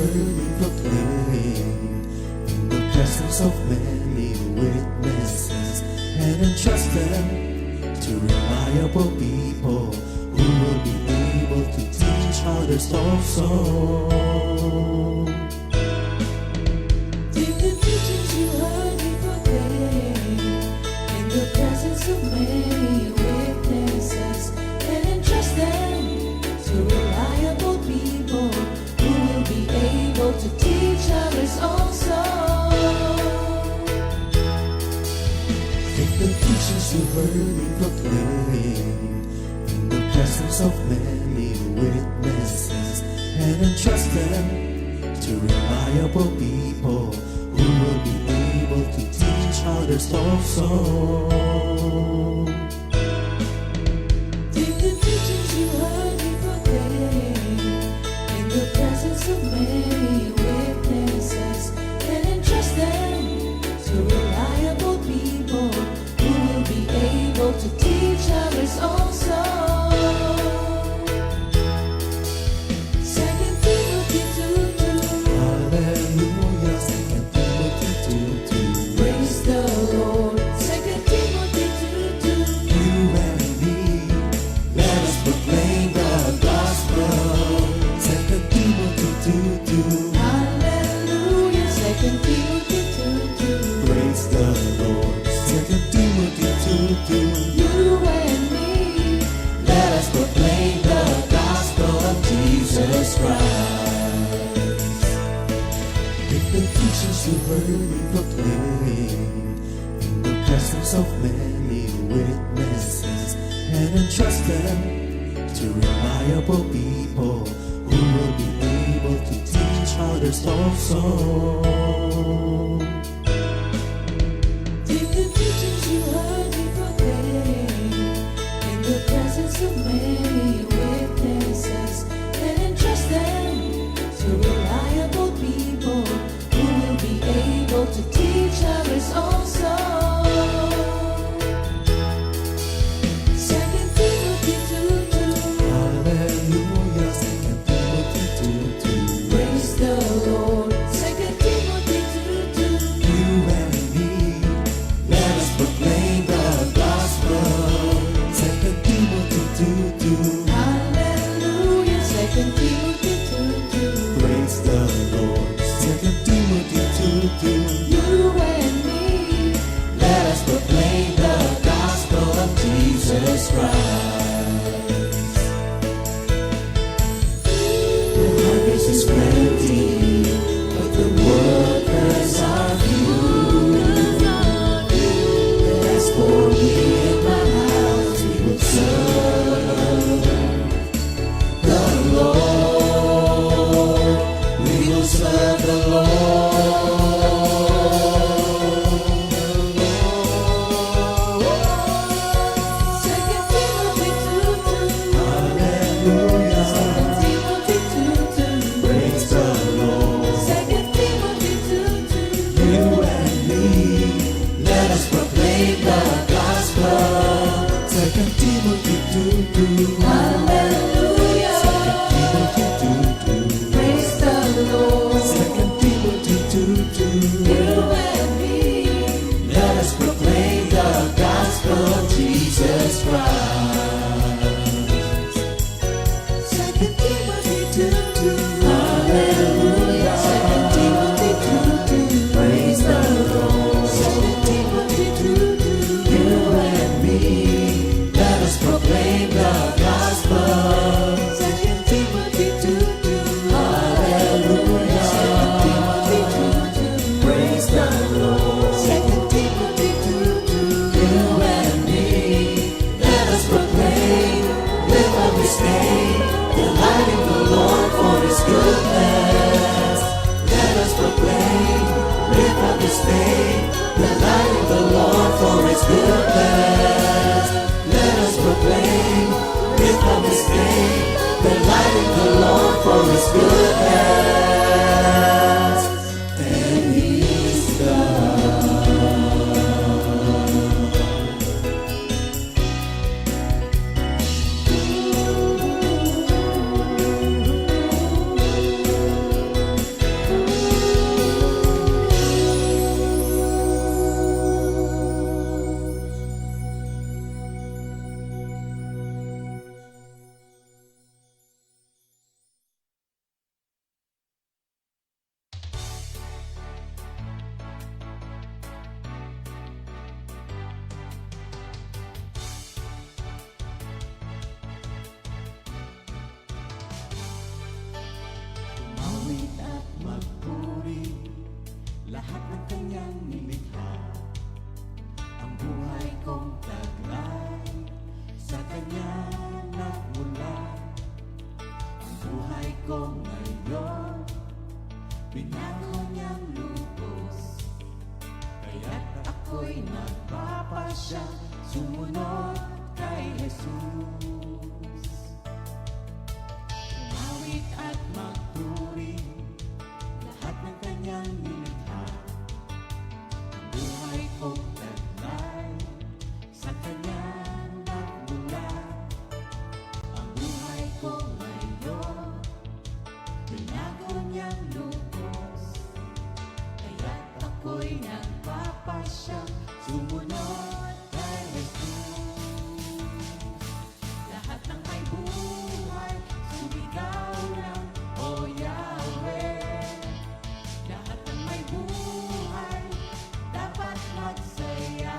heard me proclaim in the presence of many witnesses, and entrust them to reliable people who will be able to teach others also. Take the teachings you heard me proclaim in the presence of many witnesses, and entrust them to reliable people who will be able to teach others also. Take the teachings you heard me proclaim in the presence of many witnesses, and entrust them to reliable people who will be able to teach others also. Take the teachings you heard me proclaim in the presence of many witnesses, and entrust them to reliable people who will be able to teach others also. 2 Timothy 2:2. Hallelujah, 2 Timothy 2:2. Praise the Lord. 2 Timothy 2:2. You and me, let us proclaim the gospel. 2 Timothy 2:2. Hallelujah. 2 Timothy 2:2. Praise the Lord. 2 Timothy 2:2. You and me, Let us proclaim the gospel of Jesus Christ. Take the teachings you heard me proclaim in the presence of many witnesses, and entrust them to reliable people who will be able to teach others also. take the teachings you heard me proclaim in the presence of many witnesses, and entrust them to reliable people who will be able to teach others also. 2 Timothy 2:2. Hallelujah, 2 Timothy 2:2. Praise the Lord. 2 Timothy 2:2. You and me, let us proclaim the gospel. 2 Timothy 2:2. Hallelujah. 2 Timothy 2:2. Praise the Lord. 2 Timothy 2:2. You and me, Let us proclaim the gospel of Jesus Christ. The harvest is plenty, but the workers are few. As for me and my house, we will serve the Lord. We will serve the Lord. 2 Timothy 2:2. Hallelujah. 2 Timothy 2:2. Praise the Lord. 2 Timothy 2:2. You and me, let us proclaim the gospel. 2 Timothy 2:2. Hallelujah. 2 Timothy 2:2. Praise the Lord. 2 Timothy 2:2. You and me, Let us proclaim the gospel of Jesus Christ. 2 Timothy 2:2. Hallelujah. 2 Timothy 2:2. Praise the Lord. 2 Timothy 2:2. You and me, let us proclaim the gospel. 2 Timothy 2:2. Hallelujah. 2 Timothy 2:2. Praise the Lord. 2 Timothy 2:2. You and me, let us proclaim, live up His name, delighting the Lord for His goodness. Let us proclaim, live up His name, delighting the Lord for His goodness. Let us proclaim, live up His name, delighting the Lord for His goodness. And He's God. ko ngayon, binago niyang lubos. Kaya't ako'y nagpapasya, sumunod kay Jesus. Umawit at magpuri, lahat ng kanyang nilikha. Ang buhay kong taglay, sa kanya nagmula. Ang buhay ko ngayon, binago niyang lubos. Kaya't ako'y nagpapasya, sumunod kay Jesus. Lahat ng may buhay, sumigaw ng O Yahweh. Lahat ng may buhay, dapat magsaya.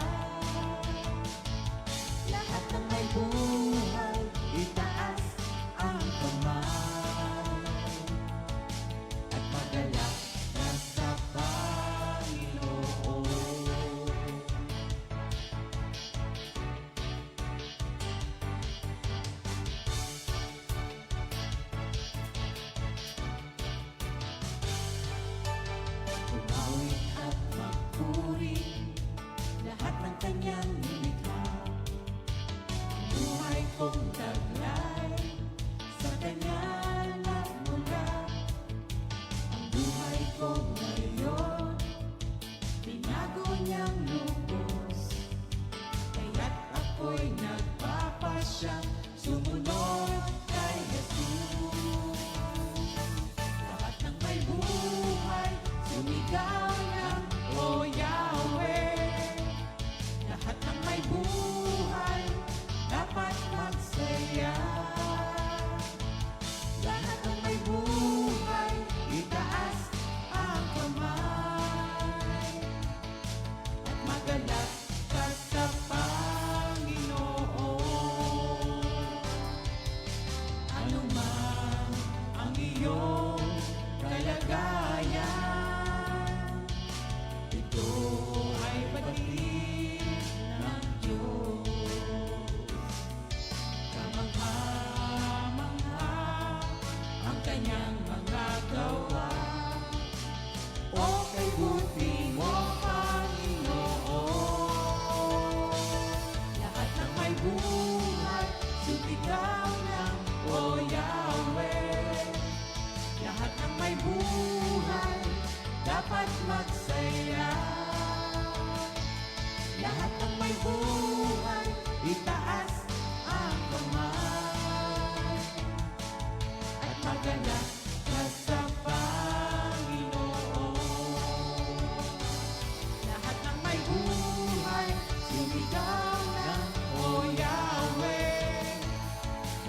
Lahat ng may buhay, itaas ang kamay. At magalak na sa Panginoon. Umawit at magpuri, lahat ng kanyang nilikha. Ang buhay kong taglay, sa kanya nagmula. Ang buhay ko ngayon, binago niyang lubos. Kaya't ako'y nagpapasya, sumunod kay Jesus. Lahat ng may buhay, sumigaw ng O Yahweh. Lahat ng may buhay, dapat magsaya. Lahat ng may buhay, itaas ang kamay. At magalak ka sa Panginoon. Ano man ang iyong kalagayan, ito ay batid ng Diyos. Kamangha-mangha ang kanyang mga gawa. O kay buti mo, Panginoon. Lahat ng may buhay, sumigaw ng O Yahweh. Lahat ng may buhay, dapat magsaya. Lahat ng may buhay, itaas ang kamay. At magalak ka sa Panginoon. Lahat ng may buhay, sumigaw ng O Yahweh.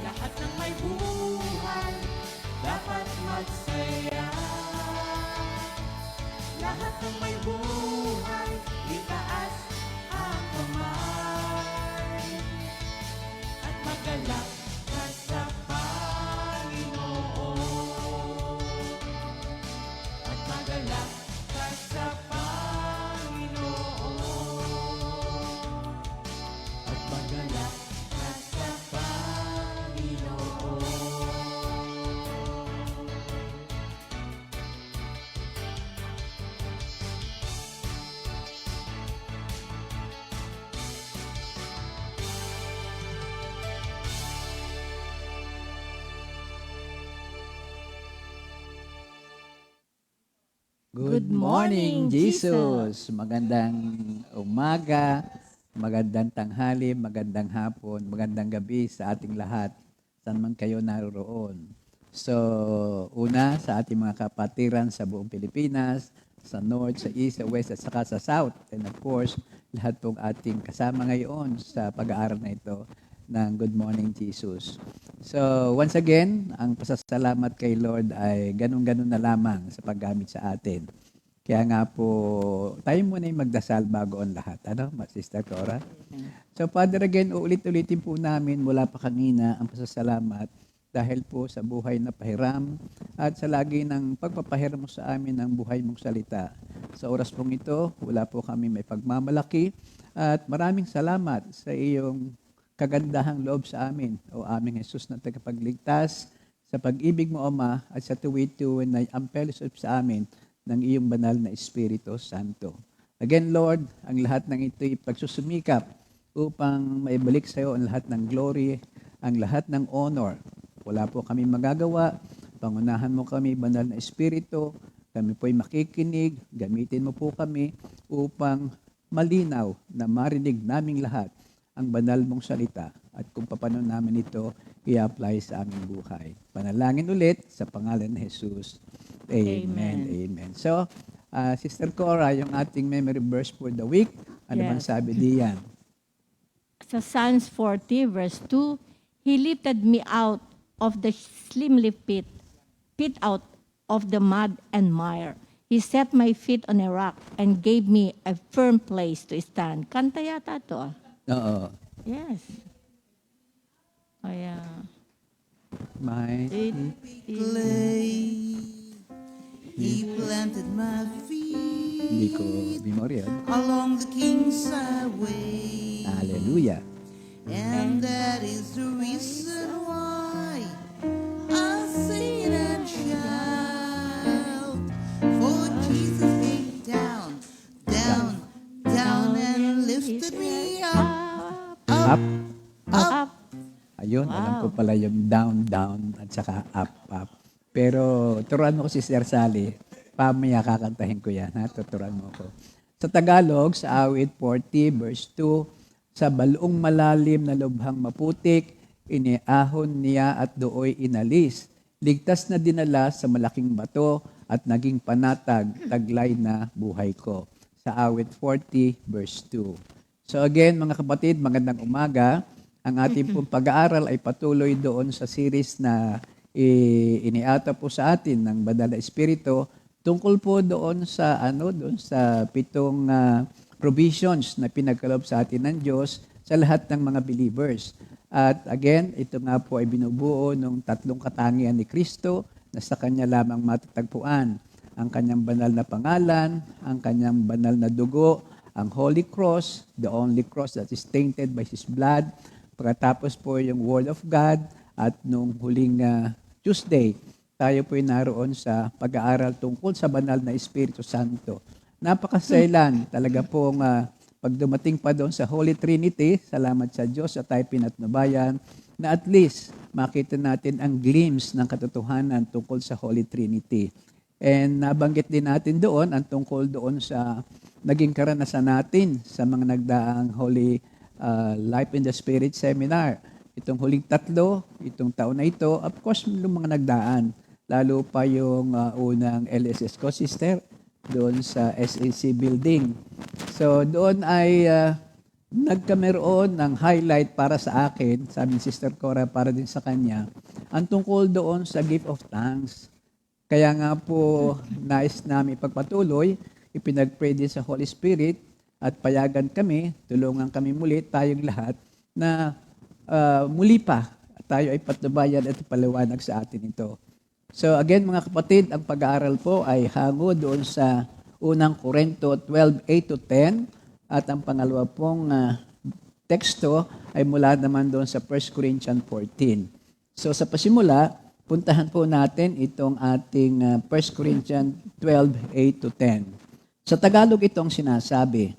Lahat ng may buhay, dapat magsaya. Lahat ng may buhay, itaas ang kamay. At magalak ka sa Panginoon. At magalak ka sa Panginoon. At magalak ka sa Panginoon. Good morning, Jesus! Magandang umaga, magandang tanghali, magandang hapon, magandang gabi sa ating lahat, saan man kayo naroon. So, una sa ating mga kapatiran sa buong Pilipinas, sa North, sa East, sa West, at saka sa South. And of course, lahat pong ating kasama ngayon sa pag-aaral na ito ng Good Morning, Jesus. So, once again, ang pasasalamat kay Lord ay ganun-ganun na lamang sa paggamit sa atin. Kaya nga po, tayo muna yung magdasal bago ang lahat. Ano, Sister Cora? So, Father, again, uulit-ulitin po namin mula pa kanina ang pasasalamat dahil po sa buhay na pahiram at sa lagi ng pagpapahiram mo sa amin ng buhay mong salita. Sa oras pong ito, wala po kami may pagmamalaki at maraming salamat sa iyong kagandahang loob sa amin, o aming Jesus na tagapagligtas, sa pag-ibig mo, Ama, at sa tuwi-tuwi na ang fellowship sa amin ng iyong banal na Espiritu Santo. Again, Lord, ang lahat ng ito'y pagsusumikap upang maibalik sa iyo ang lahat ng glory, ang lahat ng honor. Wala po kami magagawa. Pangunahan mo kami, banal na Espiritu. Kami po'y makikinig. Gamitin mo po kami upang malinaw na marinig naming lahat ang banal mong salita at kung paano namin ito i-apply sa aming buhay. Panalangin ulit sa pangalan ni Jesus. Amen. Amen. So, Sister Cora, yung ating memory verse for the week, ano bang Yes. sabi diyan? Sa Psalms 40 verse 2, He lifted me out of the slimy pit out of the mud and mire. He set my feet on a rock and gave me a firm place to stand. Kanta yata to. Oo. Yes. Kaya, My, Clay, he planted my feet hindi ko memorya. along the king's highway. Hallelujah. And that is the reason why I sing and shout. For Jesus came down, down, down and lifted me up, Up. up. Ayun, alam ko pala yung down, down, at saka up, up. Pero turuan mo ko si Sir Sally. Pamaya kakantahin ko yan, ha? Tuturuan mo ko. Sa Tagalog, sa awit 40, verse 2, sa balong malalim na lubhang maputik, iniahon niya at dooy inalis. Ligtas na dinala sa malaking bato at naging panatag, taglay na buhay ko. Sa awit 40, verse 2. So again, mga kapatid, magandang umaga. Ang ating pong pag-aaral ay patuloy doon sa series na iniata po sa atin ng Banal na Espiritu tungkol po doon sa doon sa 7 provisions na pinagkaloob sa atin ng Diyos sa lahat ng mga believers. At again, ito nga po ay binubuo ng 3 katangian ni Kristo na sa Kanya lamang matatagpuan. Ang Kanyang banal na pangalan, ang Kanyang banal na dugo, ang Holy Cross, the only cross that is tainted by His blood. Pagkatapos po yung Word of God at nung huling Tuesday, tayo po naroon sa pag-aaral tungkol sa banal na Espiritu Santo. Napakasailan talaga pong pag dumating pa doon sa Holy Trinity, salamat sa Diyos at tayo pinatnubayan na at least makita natin ang glimpse ng katotohanan tungkol sa Holy Trinity. And nabanggit din natin doon ang tungkol doon sa naging karanasan natin sa mga nagdaang Holy Life in the Spirit Seminar. Itong huling 3, itong taon na ito, of course, yung mga nagdaan. Lalo pa yung unang LSS ko, sister, doon sa SAC building. So doon ay nagkameroon ng highlight para sa akin, sabi ni Sister Cora, para din sa kanya, ang tungkol doon sa gift of tongues. Kaya nga po, nais namin pagpatuloy, ipinag-pray din sa Holy Spirit, at payagan kami, tulungan kami muli, tayong lahat, na muli pa, tayo ay patnubayan at paliwanag sa atin ito. So again, mga kapatid, ang pag-aaral po ay hango doon sa unang Korinto 12:8-10, at ang pangalawa pong teksto ay mula naman doon sa 1 Corinthians 14. So sa pasimula, puntahan po natin itong ating 1 Corinthians 12:8-10. Sa Tagalog itong sinasabi,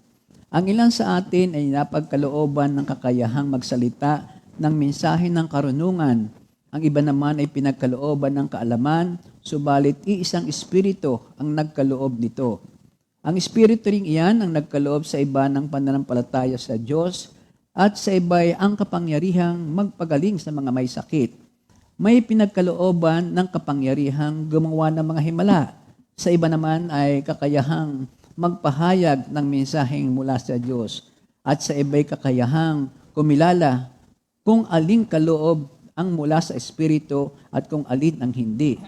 ang ilan sa atin ay napagkalooban ng kakayahang magsalita ng mensahe ng karunungan. Ang iba naman ay pinagkalooban ng kaalaman, subalit iisang espiritu ang nagkaloob nito. Ang espiritu ring iyan ang nagkaloob sa iba ng pananampalataya sa Diyos at sa iba ay ang kapangyarihang magpagaling sa mga may sakit. May pinagkalooban ng kapangyarihang gumawa ng mga himala. Sa iba naman ay kakayahang magpahayag ng mensaheng mula sa Diyos at sa iba'y kakayahang kumilala kung aling kaloob ang mula sa Espiritu at kung alin ang hindi.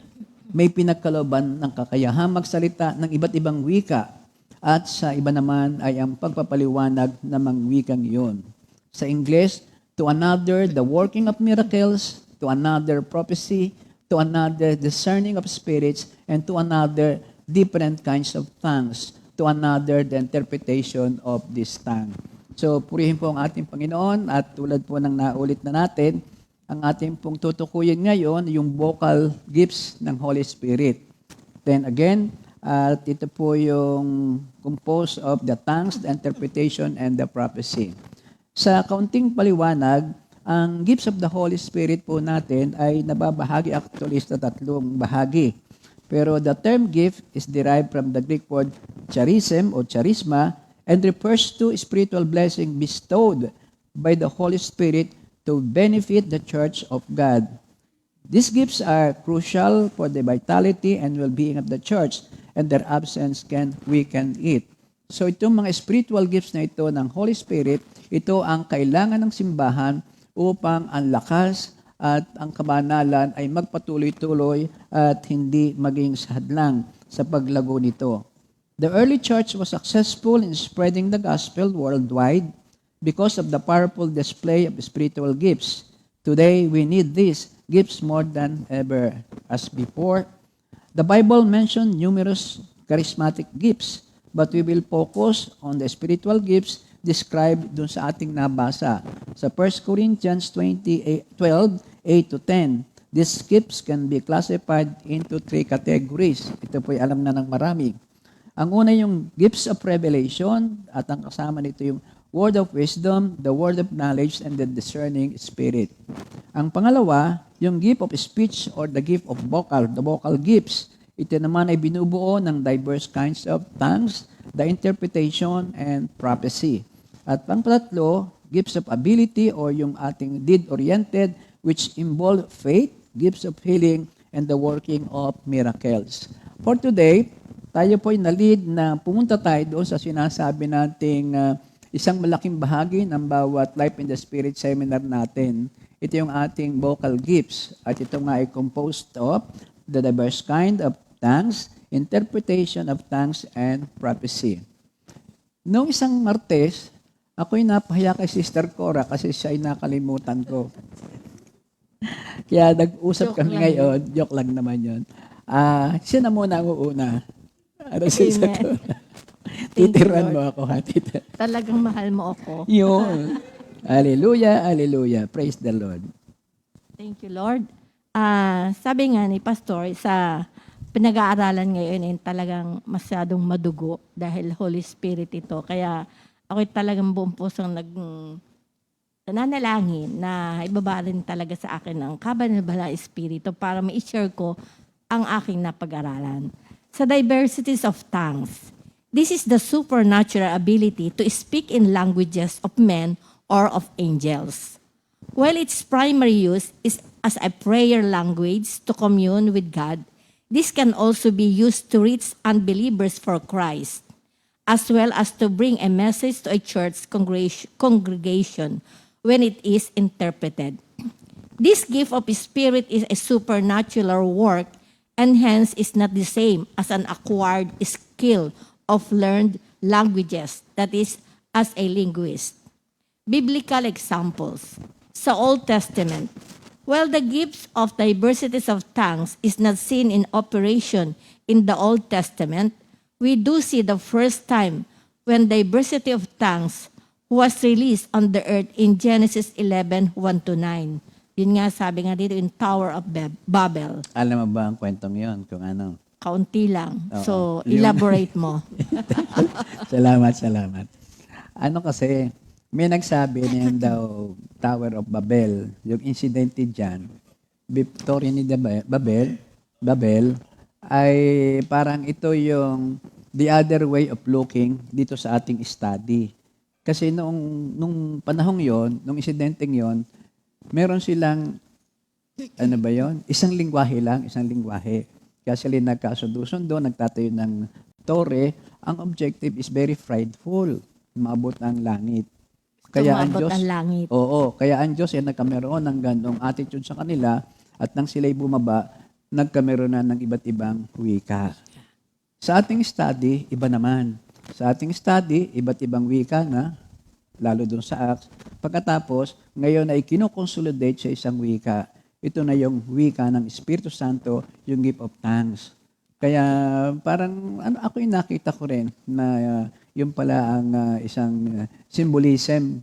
May pinagkalooban ng kakayahang magsalita ng iba't ibang wika at sa iba naman ay ang pagpapaliwanag ng mga wikang iyon. Sa English, to another the working of miracles, to another prophecy, to another discerning of spirits, and to another different kinds of tongues, to another the interpretation of this tongue. So, purihin po ang ating Panginoon at tulad po ng naulit na natin, Ang ating pong tutukuyin ngayon, yung vocal gifts ng Holy Spirit. Then again, at ito po yung composed of the tongues, the interpretation, and the prophecy. Sa kaunting paliwanag, ang gifts of the Holy Spirit po natin ay nababahagi actually sa tatlong bahagi. Pero the term gift is derived from the Greek word charism or charisma and refers to spiritual blessing bestowed by the Holy Spirit to benefit the church of God. These gifts are crucial for the vitality and well-being of the church, and their absence can weaken it. So itong mga spiritual gifts na ito ng Holy Spirit, ito ang kailangan ng simbahan upang ang lakas at ang kabanalan ay magpatuloy-tuloy at hindi maging hadlang sa paglago nito. The early church was successful in spreading the gospel worldwide because of the powerful display of spiritual gifts. Today, we need these gifts more than ever. As before, the Bible mentioned numerous charismatic gifts, but we will focus on the spiritual gifts described dun sa ating nabasa. Sa 1 Corinthians 12, 8-10, these gifts can be classified into 3 categories. Ito po'y alam na ng marami. Ang una yung gifts of revelation, at ang kasama nito yung word of wisdom, the word of knowledge, and the discerning spirit. Ang pangalawa, yung gift of speech or the gift of the vocal gifts. Ito naman ay binubuo ng diverse kinds of tongues, the interpretation, and prophecy. At pangtatlo, gifts of ability or yung ating deed-oriented, which involve faith, gifts of healing, and the working of miracles. For today, tayo po'y na-lead na pumunta tayo doon sa sinasabi nating isang malaking bahagi ng bawat Life in the Spirit seminar natin. Ito yung ating vocal gifts. At ito nga ay composed of the diverse kind of tongues, interpretation of tongues, and prophecy. Noong isang Martes, ako'y napahiya kay Sister Cora kasi siya ay nakalimutan ko. Kaya nag-usap Joke kami lang ngayon. Joke lang naman yun. Siya na muna ang uuna. Ano, Sister Amen. Cora? Thank you, Titiran mo Lord. ako, ha? Talagang mahal mo ako. Yun. Hallelujah, hallelujah. Praise the Lord. Thank you, Lord. Sabi nga ni Pastor, sa pinag-aaralan ngayon ay talagang masyadong madugo dahil Holy Spirit ito. Kaya ako'y talagang buong pusong nananalangin na ibaba rin talaga sa akin ang kabanal-banal Espiritu para ma-share ko ang aking napag-aralan. Sa diversities of tongues, this is the supernatural ability to speak in languages of men or of angels. While its primary use is as a prayer language to commune with God, this can also be used to reach unbelievers for Christ, as well as to bring a message to a church congregation when it is interpreted. This gift of Spirit is a supernatural work and hence is not the same as an acquired skill of learned languages, that is, as a linguist. Biblical examples. Sa Old Testament, while the gifts of diversities of tongues is not seen in operation in the Old Testament, we do see the first time when diversity of tongues was released on the earth in Genesis 11, 1-9. Yun nga, sabi nga dito, in Tower of Babel. Alam mo ba ang kwentong yon kung ano? Kaunti lang. Oo. So, Yung- elaborate mo. Salamat. Ano kasi, may nagsabi niyan daw Tower of Babel, yung incidente dyan, Victoria ni Babel, ay parang ito yung the other way of looking dito sa ating study. Kasi nung panahong yon, nung insidenteng yon, meron silang, ano ba yon? Isang lingwahe. Kaya sila nagkasundo-sundo, nagtatayo ng tore. Ang objective is very frightful. Maabot ang langit. Tumabot ang langit. Oo, kaya ang Diyos ay nagkameron ng ganong attitude sa kanila at nang sila'y bumaba, nagkameron na ng iba't ibang wika. Sa ating study, iba naman. Sa ating study, iba't ibang wika na, lalo dun sa Acts. Pagkatapos, ngayon ay kinoconsolidate sa isang wika. Ito na yung wika ng Espiritu Santo, yung gift of tongues. Kaya parang ako yung nakita ko rin na yung pala ang isang symbolism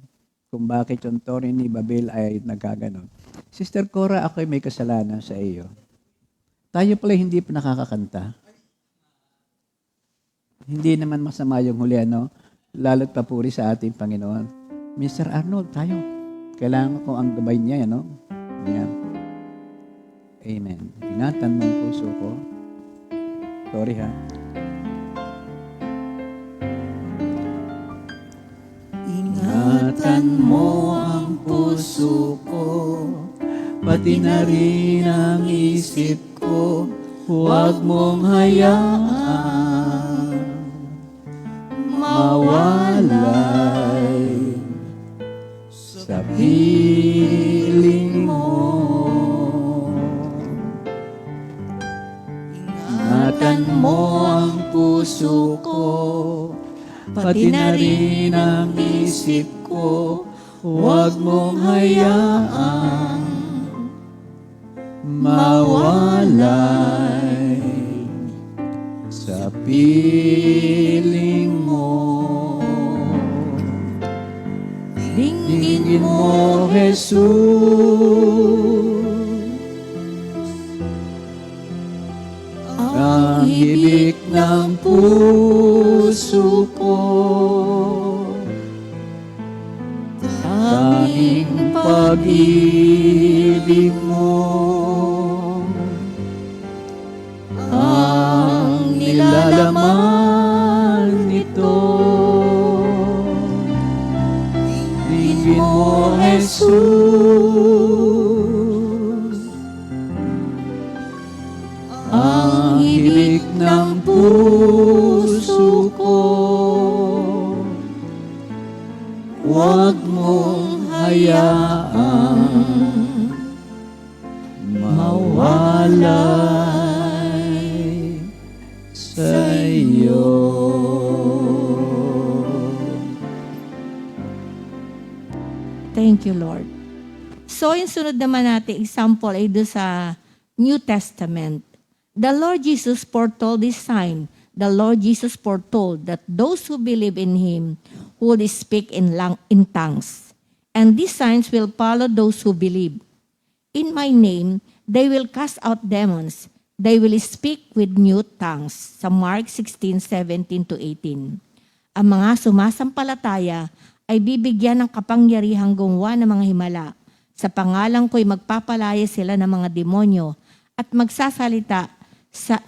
kung bakit yung Tore ni Babel ay nagkaganon. Sister Cora, ako'y may kasalanan sa iyo. Tayo pala hindi pa nakakakanta. Hindi naman masama yung huli, ano? Lalo't papuri sa ating Panginoon. Mr. Arnold, tayo. Kailangan ko ang gabay niya, ano? Yan. Amen. Ingatan mo ang puso ko. Sorry, ha? Ingatan mo ang puso ko, pati na rin ang isip ko, huwag mong hayaan mawalay sa piling mo. Ingatan mo ang puso ko, pati na rin ang isip ko, huwag mong hayaan mawalay sa piling mo. Dinggin mo, Jesus, ang hibik ng puso ko. Tanging pag-ibig mo ang nilalaman nito. Dinggin mo, Jesus, ang hibik ng puso ko. Huwag mong hayaan mawalay sa iyo. Thank you, Lord. So, yung sunod naman natin, example ay doon sa New Testament. The Lord Jesus foretold this sign. The Lord Jesus foretold that those who believe in Him would speak in tongues. And these signs will follow those who believe. In my name, they will cast out demons. They will speak with new tongues. Sa Mark 16:17-18. Ang mga sumasampalataya ay bibigyan ng kapangyarihang gumawa ng mga himala. Sa pangalan ko'y magpapalaya sila ng mga demonyo at magsasalita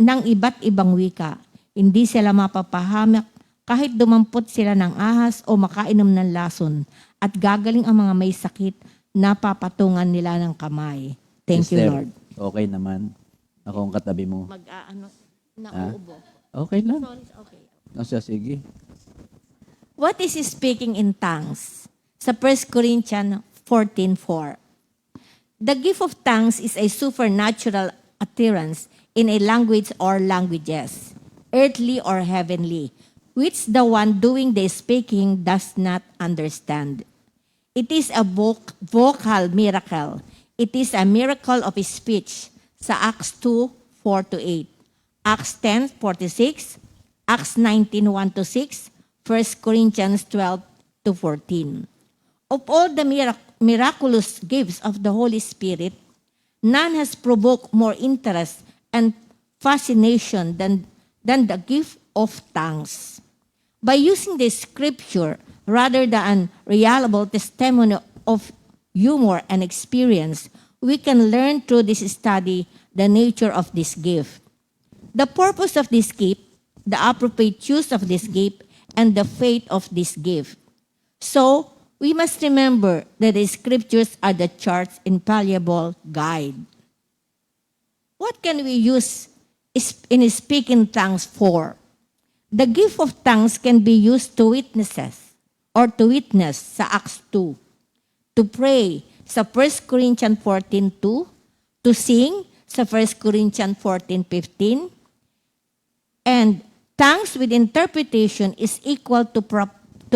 ng iba't ibang wika. Hindi sila mapapahamak kahit dumampot sila ng ahas o makainom ng lason, at gagaling ang mga may sakit na papatungan nila ng kamay. Thank you, Sister, Lord. okay naman. Ako ang katabi mo. Nauubo. Okay lang. Sorry, okay. Nasa, sige. What is speaking in tongues? Sa 1 Corinthians 14:4. The gift of tongues is a supernatural utterance in a language or languages, earthly or heavenly, which the one doing the speaking does not understand. It is a vocal miracle. It is a miracle of speech. Sa Acts 2:4-8, Acts 10:46, Acts 19:1-6, 1 Corinthians 12-14. Of all the miraculous gifts of the Holy Spirit, none has provoked more interest and fascination than the gift of tongues. By using the scripture rather than reliable testimony of humor and experience, we can learn through this study the nature of this gift, the purpose of this gift, the appropriate use of this gift, and the fate of this gift. So, we must remember that the scriptures are the church's infallible guide. What can we use in speaking tongues for? The gift of tongues can be used to witness sa Acts 2, to pray sa 1 Corinthians 14:2, to sing sa 1 Corinthians 14:15, and tongues with interpretation is equal to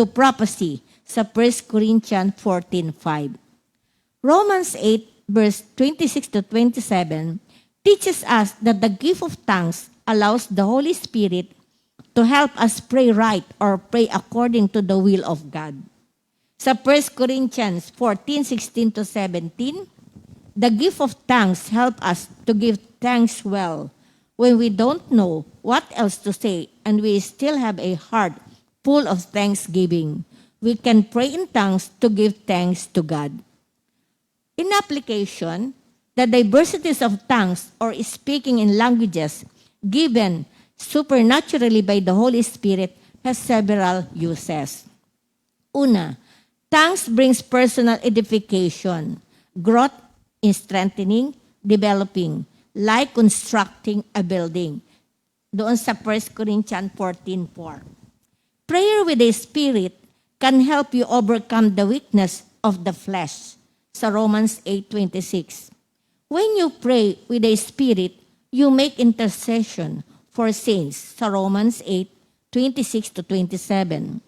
prophecy sa 1 Corinthians 14:5. Romans 8:26-27 teaches us that the gift of tongues allows the Holy Spirit to help us pray right or pray according to the will of God. Sa 1 Corinthians 14:16-17, The gift of thanks help us to give thanks well when we don't know what else to say and we still have a heart full of thanksgiving. We can pray in tongues to give thanks to God. In application, the diversities of tongues or speaking in languages given supernaturally by the Holy Spirit has several uses. Una, tongues brings personal edification, growth in strengthening, developing, like constructing a building. Doon sa 1 Corinthians 14:4. Prayer with the Spirit can help you overcome the weakness of the flesh. Sa Romans 8:26. When you pray with the Spirit, you make intercession for saints. Sa Romans 8:26-27.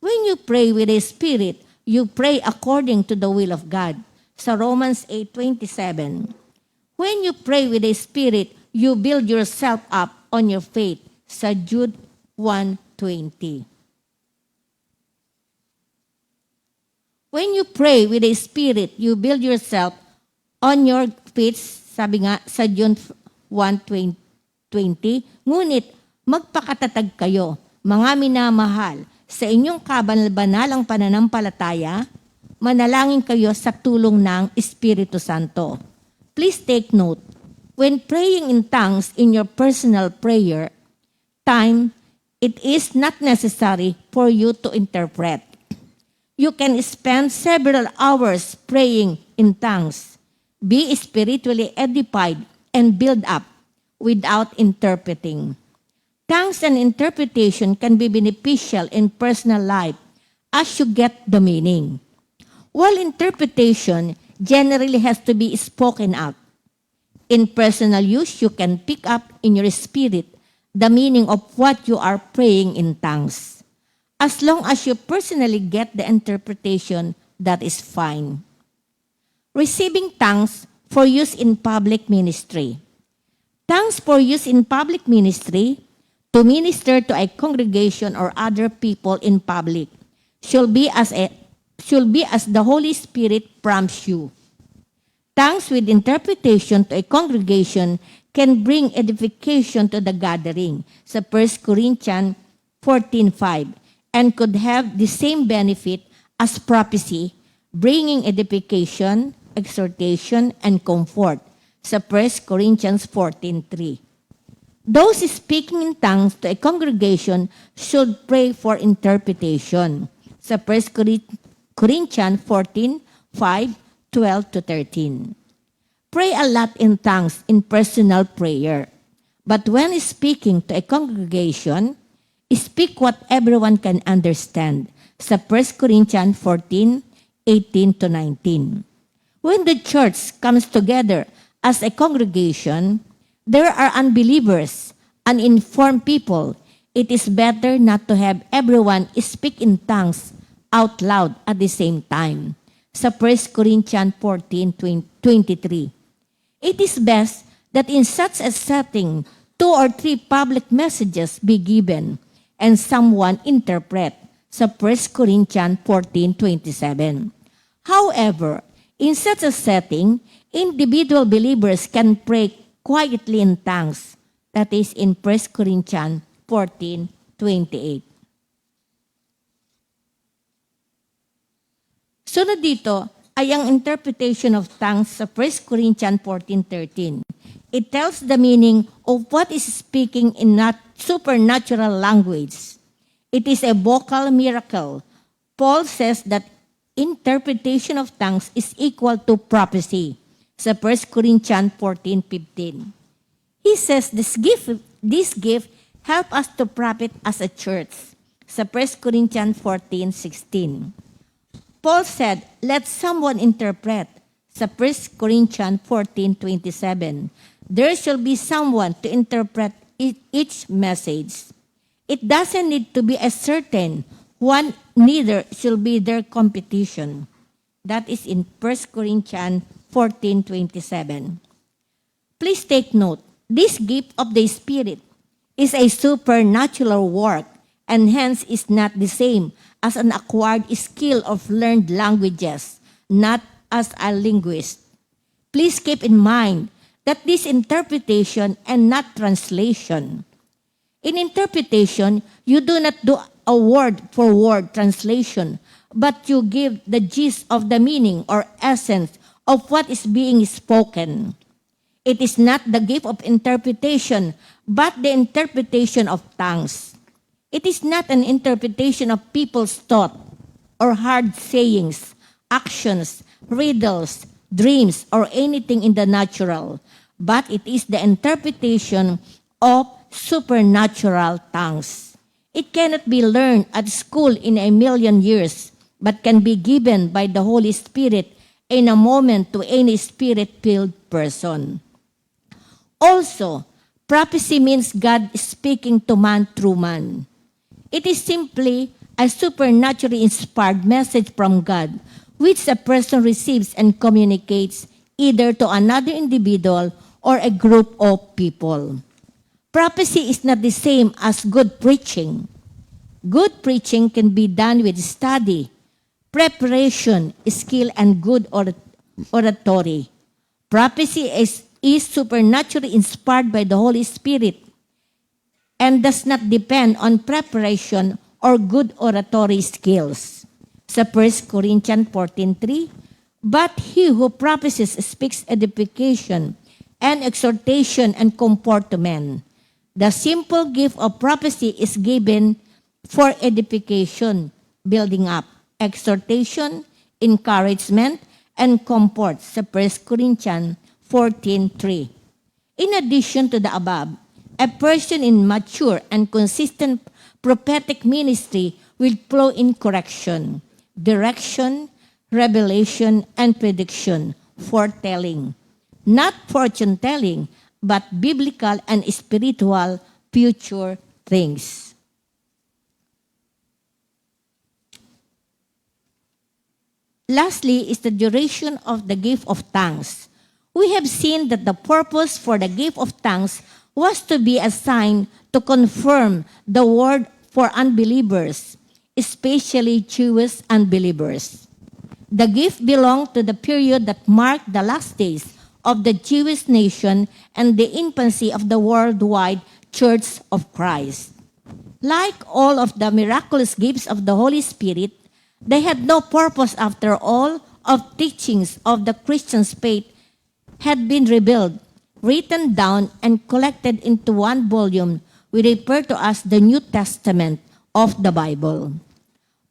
When you pray with the Spirit, you pray according to the will of God. Sa Romans 8:27. When you pray with the Spirit, you build yourself up on your faith. Sa Jude 1:20. When you pray with the Spirit, you build yourself on your faith, sabi nga sa John 1:20. Ngunit magpakatatag kayo, mga minamahal, sa inyong kabanal-banalang pananampalataya, manalangin kayo sa tulong ng Espiritu Santo. Please take note, when praying in tongues in your personal prayer time, it is not necessary for you to interpret. You can spend several hours praying in tongues, be spiritually edified, and build up without interpreting. Tongues and interpretation can be beneficial in personal life as you get the meaning. While interpretation generally has to be spoken out, in personal use, you can pick up in your spirit the meaning of what you are praying in tongues. As long as you personally get the interpretation, that is fine. Receiving tongues for use in public ministry. Tongues for use in public ministry, to minister to a congregation or other people in public, should be as the Holy Spirit prompts you. Tongues with interpretation to a congregation can bring edification to the gathering, sa 1 Corinthians 14:5, and could have the same benefit as prophecy, bringing edification, exhortation, and comfort, sa 1 Corinthians 14:3. Those speaking in tongues to a congregation should pray for interpretation, sa 1 Corinthians 14:5-12-13. Pray a lot in tongues in personal prayer, but when speaking to a congregation, speak what everyone can understand, sa 1 Corinthians 14:18-19. When the church comes together as a congregation, there are unbelievers, uninformed people. It is better not to have everyone speak in tongues out loud at the same time, sa 1 Corinthians 14:23. It is best that in such a setting, 2 or 3 public messages be given and someone interpret, sa 1 Corinthians 14:27. However, in such a setting, individual believers can pray quietly in tongues. That is in 1 Corinthians 14:28. Sunod dito ay ang interpretation of tongues sa 1 Corinthians 14:13. It tells the meaning of what is speaking in not supernatural language. It is a vocal miracle. Paul says that interpretation of tongues is equal to prophecy, sa 1 Corinthians 14:15. He says this gift help us to profit as a church, sa 1 Corinthians 14:16. Paul said, let someone interpret, sa 1 Corinthians 14:27. There shall be someone to interpret each message. It doesn't need to be a certain one, neither shall be their competition. That is in 1 Corinthians 14:27. Please take note, this gift of the Spirit is a supernatural work and hence is not the same as an acquired skill of learned languages, not as a linguist. Please keep in mind that this interpretation and not translation. In interpretation, you do not do a word-for-word translation, but you give the gist of the meaning or essence of what is being spoken. It is not the gift of interpretation, but the interpretation of tongues. It is not an interpretation of people's thought or hard sayings, actions, riddles, dreams, or anything in the natural, but it is the interpretation of supernatural tongues. It cannot be learned at school in a million years, but can be given by the Holy Spirit in a moment to any spirit-filled person. Also, prophecy means God speaking to man through man. It is simply a supernaturally inspired message from God, which a person receives and communicates either to another individual or a group of people. Prophecy is not the same as good preaching. Good preaching can be done with study, preparation, skill, and good oratory. Prophecy is supernaturally inspired by the Holy Spirit and does not depend on preparation or good oratory skills. Sa 1 Corinthians 14:3, but he who prophesies speaks edification and exhortation and comfort to men. The simple gift of prophecy is given for edification, building up, exhortation, encouragement, and comfort sa 1 Corinthians 14:3. In addition to the above, a person in mature and consistent prophetic ministry will flow in correction, direction, revelation, and prediction, foretelling. Not fortune-telling, but biblical and spiritual future things. Lastly is the duration of the gift of tongues. We have seen that the purpose for the gift of tongues was to be a sign to confirm the word for unbelievers, especially Jewish unbelievers. The gift belonged to the period that marked the last days of the Jewish nation and the infancy of the worldwide Church of Christ. Like all of the miraculous gifts of the Holy Spirit, they had no purpose after all of teachings of the Christian's faith had been revealed, written down, and collected into one volume we refer to as the New Testament of the Bible.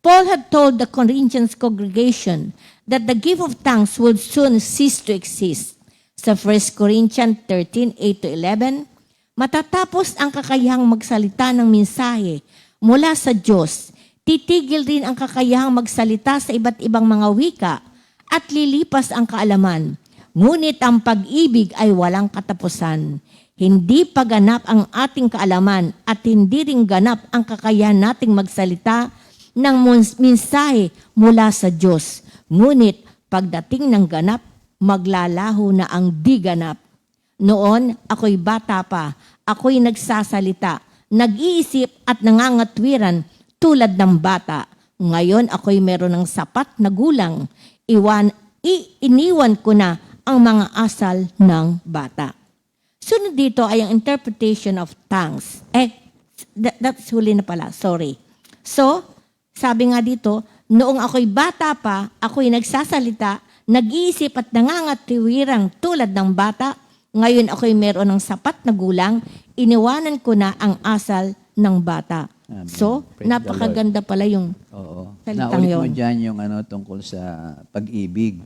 Paul had told the Corinthians congregation that the gift of tongues would soon cease to exist. Sa 1 Corinthians 13:8-11, matatapos ang kakayahang magsalita ng mensahe mula sa Diyos, titigil rin ang kakayahang magsalita sa iba't ibang mga wika at lilipas ang kaalaman. Ngunit ang pag-ibig ay walang katapusan. Hindi pa ganap ang ating kaalaman at hindi rin ganap ang kakayahan nating magsalita ng mensahe mula sa Diyos. Ngunit pagdating ng ganap, maglalaho na ang di ganap. Noon, ako'y bata pa, ako'y nagsasalita, nag-iisip at nangangatwiran tulad ng bata. Ngayon, ako'y meron ng sapat na gulang. Iniwan ko na ang mga asal ng bata. Sunod dito ay ang interpretation of tongues. That's huli na pala, sorry. So, sabi nga dito, noong ako'y bata pa, ako'y nagsasalita, nag-iisip at nangangatiwirang tulad ng bata. Ngayon ako'y meron ng sapat na gulang, iniwanan ko na ang asal ng bata. Amen. So, Praise napakaganda pala yung Oo. salitang Naulit mo yun. dyan yung tungkol sa pag-ibig.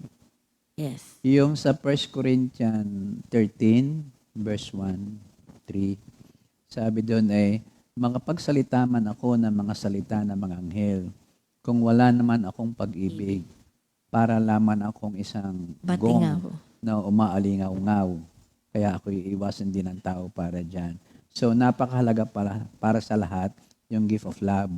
Yes. Yung sa 1 Corinthians 13, verse 1, 3, sabi doon ay, makapagsalita man ako ng mga salita ng mga anghel, kung wala naman akong pag-ibig, para laman akong isang gong Batingaw. na umaalingaw-ngaw. Kaya ako iiwasan din ng tao para dyan. So, napakahalaga para sa lahat yung gift of love.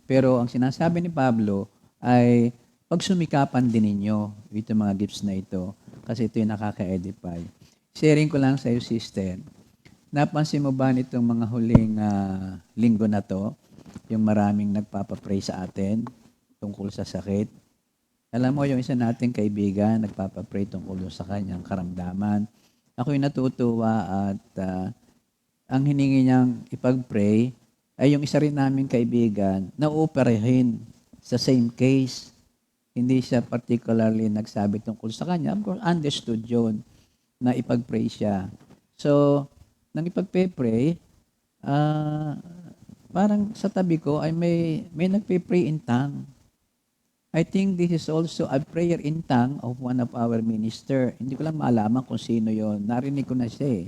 Pero ang sinasabi ni Pablo ay pagsumikapan din ninyo itong mga gifts na ito kasi ito yung nakaka-edify. Sharing ko lang sa iyo, sister. Napansin mo ba nitong mga huling linggo na to, yung maraming nagpapapray sa atin tungkol sa sakit? Alam mo, yung isa nating kaibigan, nagpapapray tungkol doon sa kanyang karamdaman. Ako'y natutuwa at ang hiningi niyang ipag-pray ay yung isa rin naming kaibigan na uoperahin sa same case. Hindi siya particularly nagsabi tungkol sa kanya. Of course, understood yun na ipag-pray siya. So, nang ipag-pray, parang sa tabi ko ay may nagpe-pray in tongue. I think this is also a prayer in tongue of one of our minister. Hindi ko lang maalaman kung sino yon. Narinig ko na siya eh.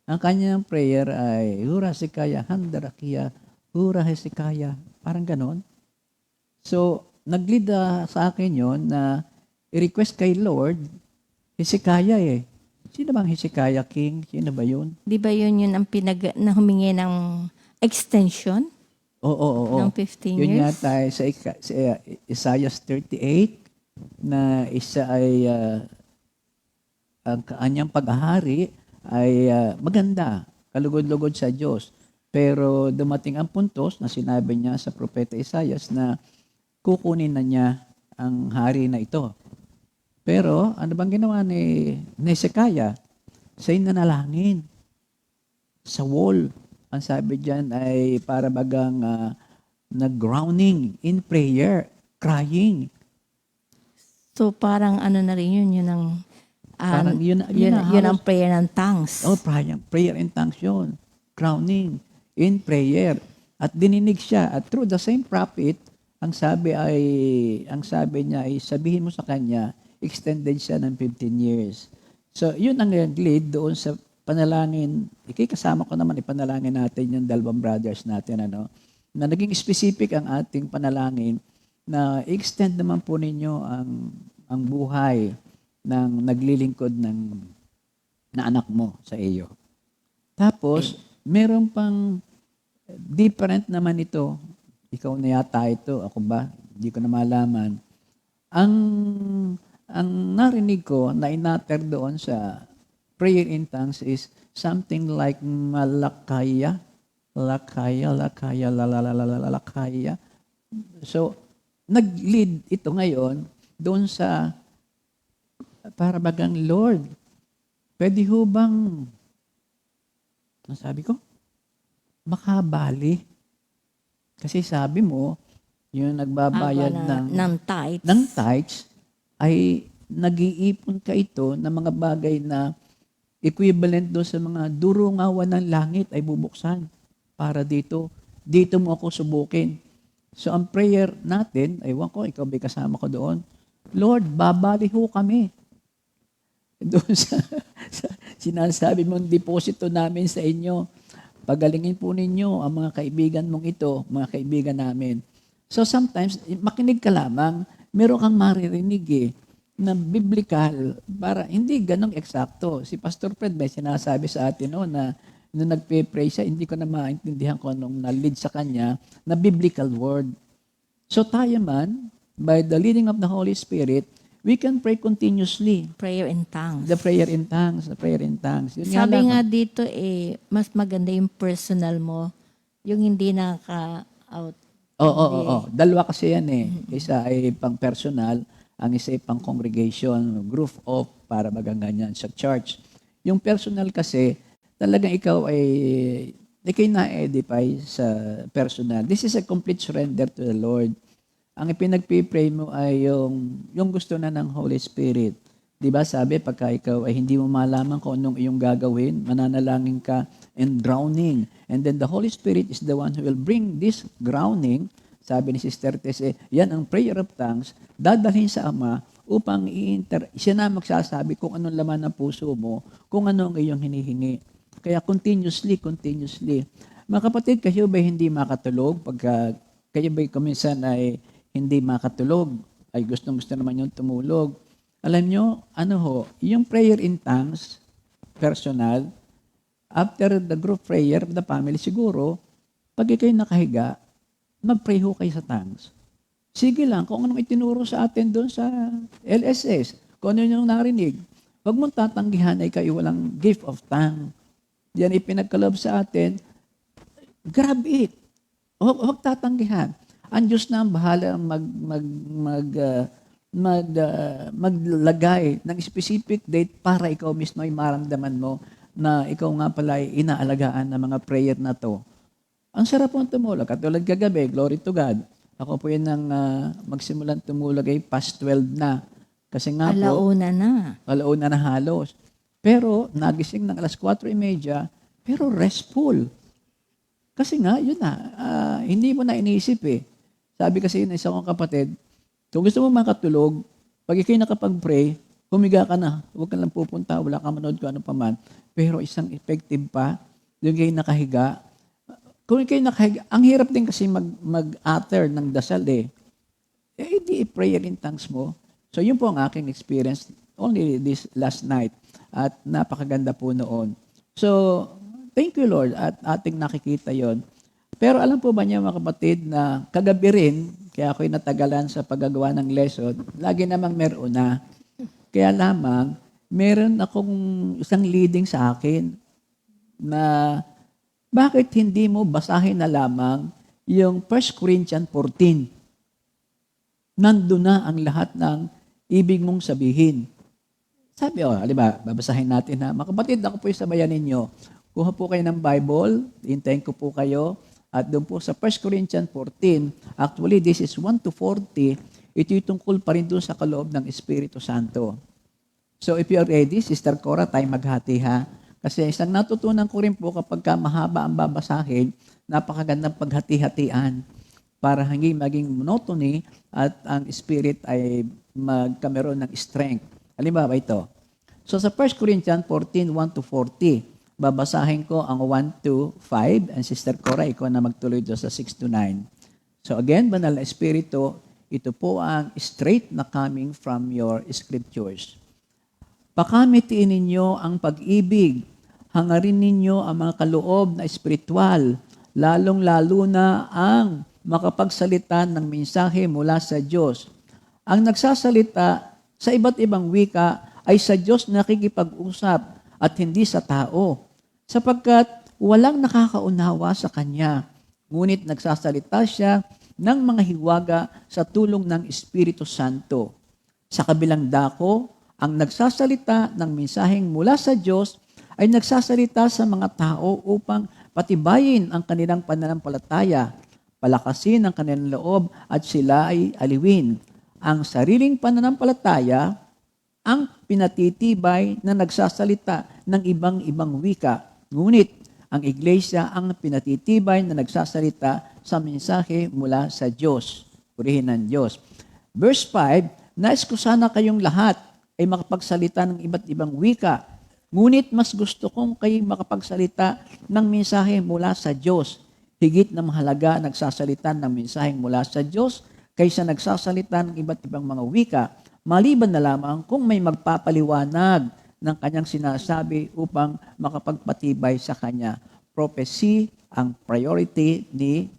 Ang kanyang prayer ay, Hura Hezekiah, Handarakia, Hura Hezekiah. Parang ganon. So, nag-lead sa akin yon na i-request kay Lord, Hezekiah eh. Sino bang Hezekiah King? Sino ba yun? Di ba yun ang na humingi ng extension Oo. ng 15 Yun years? yata ay sa Isaiah 38 na isa ay ang kanyang paghahari ay maganda, kalugod-lugod sa Diyos. Pero dumating ang puntos na sinabi niya sa propeta Isaias na kukunin na niya ang hari na ito. Pero ano bang ginawa ni Hezekiah? Siya'y nanalangin sa wall. Ang sabi diyan ay para bagang nag-grounding in prayer, crying. So parang ano na rin yun ang Parang yun ang prayer ng tongues. Oh, prayer in tongues yun. Crowning in prayer. At dininig siya. At through the same prophet, ang sabi niya ay sabihin mo sa kanya, extended siya ng 15 years. So, yun ang lead doon sa panalangin. Kasama ko naman ipanalangin natin yung dalawang brothers natin, na naging specific ang ating panalangin na extend naman po ninyo ang buhay ng naglilingkod na anak mo sa iyo. Tapos, meron pang different naman ito. Ikaw na yata ito. Ako ba? Hindi ko na malaman. Ang narinig ko na inater doon sa prayer in tongues is something like Lakaya. So, nag-lead ito ngayon doon sa para bagang Lord, pwede ho bang, ang sabi ko, makabali. Kasi sabi mo, yung nagbabayad ng tithes, ay nag-iipon ka ito ng mga bagay na equivalent doon sa mga durungawan ng langit ay bubuksan para dito mo ako subukin. So ang prayer natin, ewan ko, ikaw ba kasama ko doon, Lord, babali ho kami. Doon sa sinasabi mong deposito namin sa inyo, pagalingin po ninyo ang mga kaibigan mong ito, mga kaibigan namin. So sometimes, makinig ka lamang, meron kang maririnig na biblical, para hindi ganong eksakto. Si Pastor Fred may sinasabi sa atin na nung nagpe-pray siya, hindi ko na maintindihan kung anong na-lead sa kanya na biblical word. So tayo man, by the leading of the Holy Spirit, we can pray continuously. Prayer in tongues. The prayer in tongues. Yun Sabi nga lang. dito mas maganda yung personal mo, yung hindi naka-out. Oo. Dalawa kasi yan Isa ay pang personal, ang isa ay pang congregation, group of, para bagang ganyan sa church. Yung personal kasi, talagang ikaw ay na-edify sa personal. This is a complete surrender to the Lord. Ang ipinagpipray mo ay yung gusto na ng Holy Spirit. Diba sabi, pagka ikaw ay hindi mo malaman kung anong iyong gagawin, mananalangin ka and drowning. And then the Holy Spirit is the one who will bring this drowning. Sabi ni Sister Tess, yan ang prayer of tongues, dadalhin sa Ama upang siya na magsasabi kung anong laman ng puso mo, kung ano ang iyong hinihingi. Kaya continuously. Mga kapatid, kayo ba hindi makatulog? Pagka kayo ba kuminsan ay hindi makatulog, ay gustong-gusto naman yung tumulog. Alam nyo, yung prayer in tongues, personal, after the group prayer, the family, siguro, pag kayo nakahiga, mag-pray ho kayo sa tongues. Sige lang, kung anong itinuro sa atin doon sa LSS, kung ano yung narinig, huwag mong tatanggihan ay kayo walang gift of tongue. Yan ipinagkalob sa atin, grab it. Huwag tatanggihan. Ang Diyos na ang bahala maglagay ng specific date para ikaw mismo ay maramdaman mo na ikaw nga pala ay inaalagaan ng mga prayer na to. Ang sarap pong tumulog. Katulad kagabi, glory to God. Ako po yun nang magsimulan tumulog ay past 12 na. Kasi nga po, alauna na halos. Pero nagising ng alas 4:30, pero restful. Kasi nga, yun na, hindi mo na iniisip eh. Sabi kasi ng isa kong kapatid, kung gusto mo makatulog, pag ikay nakapag-pray, humiga ka na. Huwag ka lang pupunta, wala ka manood kung ano pa man. Pero isang effective pa, yung kayo nakahiga. Kung kayo nakahiga, ang hirap din kasi mag-utter ng dasal eh. Di prayer in tongues mo. So yun po ang aking experience only this last night. At napakaganda po noon. So, thank you Lord at ating nakikita yon. Pero alam po ba niya mga kapatid na kagabi rin, kaya ako'y natagalan sa paggagawa ng lesson, lagi namang meron na. Kaya lamang, meron akong isang leading sa akin na bakit hindi mo basahin na lamang yung 1 Corinthians 14. Nandun na ang lahat ng ibig mong sabihin. Sabi, halimbawa, babasahin natin ha. Mga kapatid, ako po yung sabayan ninyo. Kuha po kayo ng Bible, hintayin ko po kayo. At doon po sa 1 Corinthians 14, actually this is 1 to 40, ito yung tungkol pa rin doon sa kaloob ng Espiritu Santo. So if you are ready, Sister Cora, tayo maghati ha. Kasi isang natutunan ko rin po kapag mahaba ang babasahin, napakagandang paghati-hatian para hindi maging monotony at ang spirit ay magkameron ng strength. Halimbawa ito. So sa 1 Corinthians 14, 1 to 40, babasahin ko ang 1 to 5, and Sister Cora, ikaw na magtuloy doon sa 6 to 9. So again, Banal na Espiritu, ito po ang straight na coming from your scriptures. Pakamitiin ninyo ang pag-ibig, hangarin ninyo ang mga kaloob na espiritual, lalong-lalo na ang makapagsalita ng mensahe mula sa Diyos. Ang nagsasalita sa iba't ibang wika ay sa Diyos nakikipag-usap at hindi sa tao, sapagkat walang nakakaunawa sa Kanya. Ngunit nagsasalita siya ng mga hiwaga sa tulong ng Espiritu Santo. Sa kabilang dako, ang nagsasalita ng mensaheng mula sa Diyos ay nagsasalita sa mga tao upang patibayin ang kanilang pananampalataya, palakasin ang kanilang loob at sila ay aliwin. Ang sariling pananampalataya ang pinatitibay na nagsasalita ng ibang-ibang wika. Ngunit ang iglesia ang pinatitibay na nagsasalita sa mensahe mula sa Diyos. Purihin ng Diyos. Verse 5, nais ko sana kayong lahat ay makapagsalita ng iba't ibang wika. Ngunit mas gusto kong kayo makapagsalita ng mensahe mula sa Diyos. Higit na mahalaga nagsasalita ng mensahe mula sa Diyos kaysa nagsasalita ng iba't ibang mga wika, maliban na lamang kung may magpapaliwanag ng kanyang sinasabi upang makapagpatibay sa kanya. Prophecy ang priority ni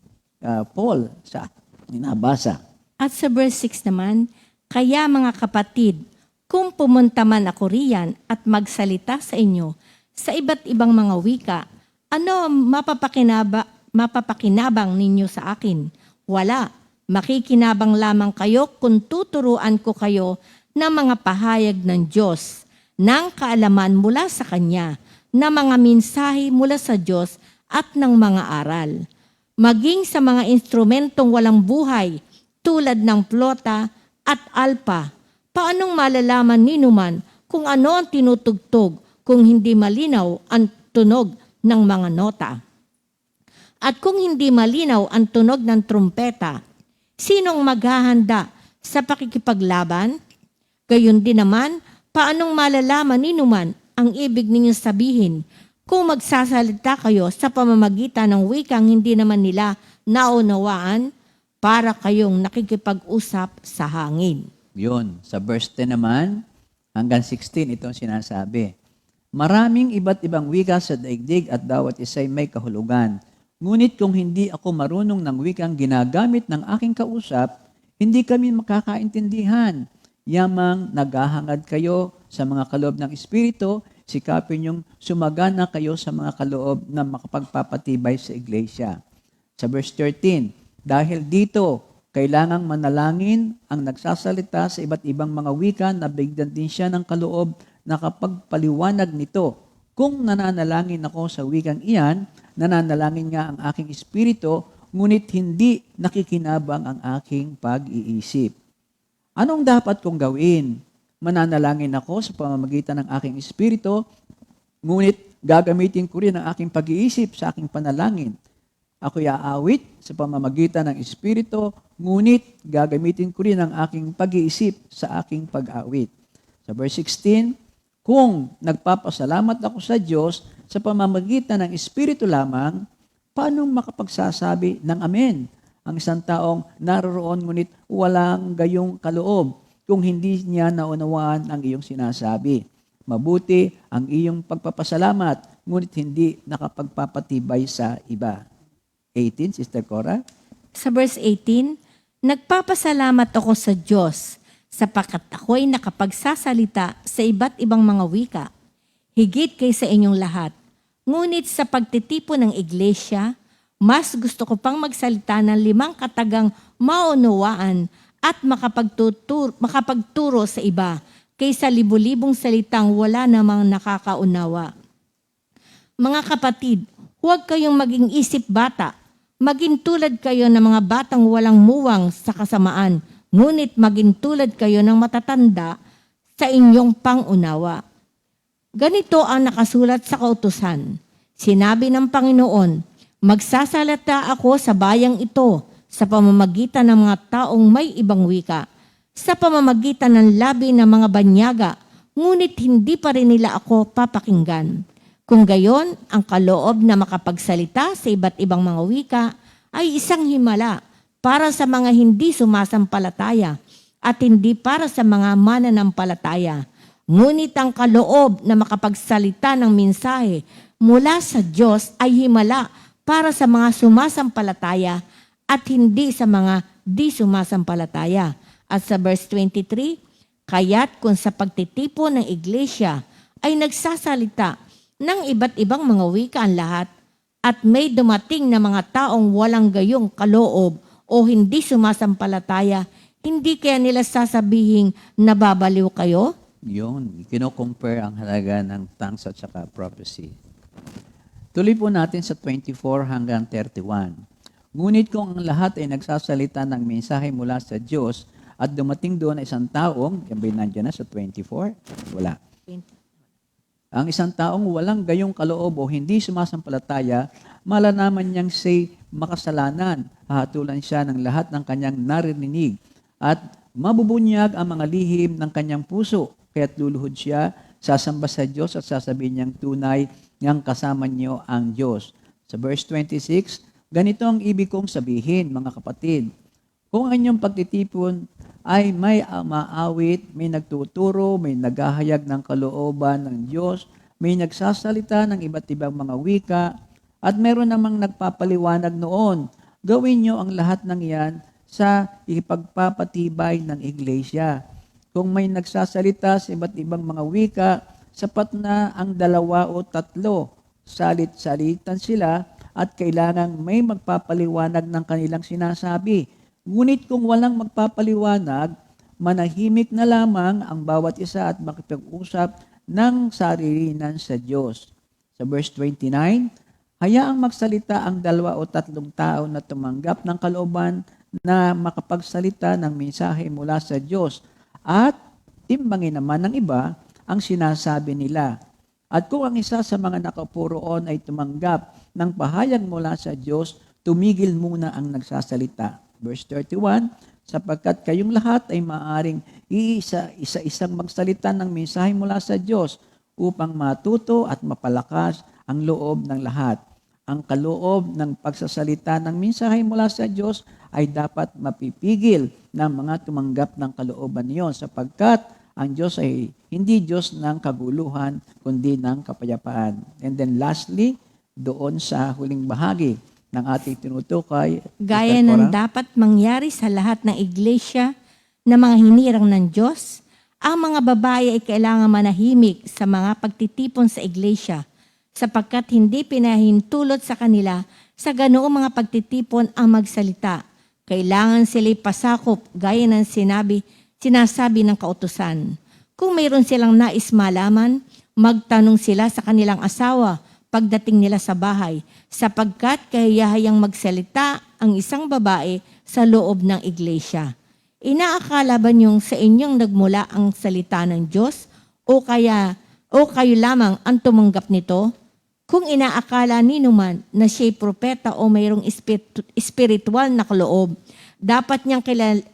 Paul sa ninabasa. At sa verse 6 naman, kaya mga kapatid, kung pumunta man ako riyan at magsalita sa inyo sa iba't ibang mga wika, ano mapapakinabang ninyo sa akin? Wala. Makikinabang lamang kayo kung tuturuan ko kayo ng mga pahayag ng Diyos, ng kaalaman mula sa Kanya, ng mga mensahe mula sa Diyos at ng mga aral. Maging sa mga instrumentong walang buhay, tulad ng plota at alpa, paanong malalaman ninuman kung ano ang tinutugtog kung hindi malinaw ang tunog ng mga nota? At kung hindi malinaw ang tunog ng trumpeta, sinong maghahanda sa pakikipaglaban? Gayon din naman, paanong malalaman ninuman ang ibig ninyong sabihin kung magsasalita kayo sa pamamagitan ng wikang hindi naman nila naunawaan para kayong nakikipag-usap sa hangin? Yun. Sa verse 10 naman, hanggang 16, ito ang sinasabi. Maraming iba't ibang wika sa daigdig at bawat isa'y may kahulugan. Ngunit kung hindi ako marunong ng wikang ginagamit ng aking kausap, hindi kami makakaintindihan. Yamang naghahangad kayo sa mga kaloob ng Espiritu, sikapin niyong sumagana kayo sa mga kaloob na makapagpapatibay sa iglesia. Sa verse 13, dahil dito, Kailangang manalangin ang nagsasalita sa iba't ibang mga wika na bigyan din siya ng kaloob na kapagpaliwanag nito. Kung nananalangin ako sa wikang iyan, nananalangin nga ang aking espiritu, ngunit hindi nakikinabang ang aking pag-iisip. Anong dapat kong gawin? Mananalangin ako sa pamamagitan ng aking espiritu, ngunit gagamitin ko rin ang aking pag-iisip sa aking panalangin. Ako'y aawit sa pamamagitan ng espiritu, ngunit gagamitin ko rin ang aking pag-iisip sa aking pag-awit. Sa verse 16, kung nagpapasalamat ako sa Diyos sa pamamagitan ng espiritu lamang, paano makapagsasabi ng amen? Ang isang taong naroroon ngunit walang gayong kaloob kung hindi niya naunawaan ang iyong sinasabi. Mabuti ang iyong pagpapasalamat, ngunit hindi nakapagpapatibay sa iba. 18, Sister Cora? Sa verse 18, nagpapasalamat ako sa Diyos sapagkat ako'y nakapagsasalita sa iba't ibang mga wika, higit kaysa inyong lahat. Ngunit sa pagtitipon ng iglesia, mas gusto ko pang magsalita ng 5 katagang maunawaan at makapagturo sa iba kaysa libu-libong salitang wala namang nakakaunawa. Mga kapatid, huwag kayong maging isip bata. Maging tulad kayo ng mga batang walang muwang sa kasamaan, ngunit maging tulad kayo ng matatanda sa inyong pangunawa. Ganito ang nakasulat sa kautusan. Sinabi ng Panginoon, magsasalita ako sa bayang ito sa pamamagitan ng mga taong may ibang wika, sa pamamagitan ng labi ng mga banyaga, ngunit hindi pa rin nila ako papakinggan. Kung gayon, ang kaloob na makapagsalita sa iba't ibang mga wika ay isang himala para sa mga hindi sumasampalataya at hindi para sa mga mananampalataya. Ngunit ang kaloob na makapagsalita ng mensahe mula sa Diyos ay himala para sa mga sumasampalataya at hindi sa mga di sumasampalataya. At sa verse 23, kaya't kung sa pagtitipon ng iglesia ay nagsasalita ng iba't ibang mga wika ang lahat at may dumating na mga taong walang gayong kaloob o hindi sumasampalataya, hindi kaya nila sasabihing nababaliw kayo? Yun, kino-compare ang halaga ng tongues at saka prophecy. Tuloy po natin sa 24 hanggang 31. Ngunit kung ang lahat ay nagsasalita ng mensahe mula sa Diyos at dumating doon ay isang taong, yan ba nandiyan na sa 24? Wala. Ang isang taong walang gayong kaloob o hindi sumasampalataya, malalaman niyang siya'y makasalanan. Hahatulan siya ng lahat ng kanyang narinig at mabubunyag ang mga lihim ng kanyang puso. Kaya't luluhod siya, sasamba sa Diyos at sasabihin niyang tunay niyang kasama niyo ang Diyos. Sa verse 26, ganito ang ibig kong sabihin, mga kapatid. Kung ang inyong pagtitipon ay may maawit, may nagtuturo, may naghahayag ng kalooban ng Diyos, may nagsasalita ng iba't ibang mga wika, at meron namang nagpapaliwanag noon. Gawin niyo ang lahat ng iyan sa ipagpapatibay ng iglesia. Kung may nagsasalita sa iba't ibang mga wika, sapat na ang 2 o 3. Salit-salitan sila at kailangang may magpapaliwanag ng kanilang sinasabi. Ngunit kung walang magpapaliwanag, manahimik na lamang ang bawat isa at makipag-usap ng sarilinan sa Diyos. Sa verse 29, hayaang magsalita ang 2 o 3 tao na tumanggap ng kalooban na makapagsalita ng mensahe mula sa Diyos at timbangin naman ng iba ang sinasabi nila. At kung ang isa sa mga nakaporoon ay tumanggap ng pahayag mula sa Diyos, tumigil muna ang nagsasalita. Verse 31, sapagkat kayong lahat ay maaring isa-isang magsalita ng mensahe mula sa Diyos upang matuto at mapalakas ang loob ng lahat. Ang kaloob ng pagsasalita ng mensahe mula sa Diyos ay dapat mapipigil ng mga tumanggap ng kalooban niyon sapagkat ang Diyos ay hindi Diyos ng kaguluhan kundi ng kapayapaan. And then lastly, doon sa huling bahagi ng ating tinutukay, Gaya ng dapat mangyari sa lahat ng iglesia na mga hinirang ng Diyos, ang mga babae ay kailangan manahimik sa mga pagtitipon sa iglesia sapagkat hindi pinahintulot sa kanila sa ganoong mga pagtitipon ang magsalita, Kailangan sila'y pasakop gaya ng sinasabi ng kautusan. Kung mayroon silang nais malaman, magtanong sila sa kanilang asawa pagdating nila sa bahay, sapagkat kahiyahayang magsalita ang isang babae sa loob ng iglesia. Inaakala ba niyong sa inyong nagmula ang salita ng Diyos o kayo lamang ang tumanggap nito? Kung inaakala ninuman na siya'y propeta o mayroong espiritual na kaloob, dapat niyang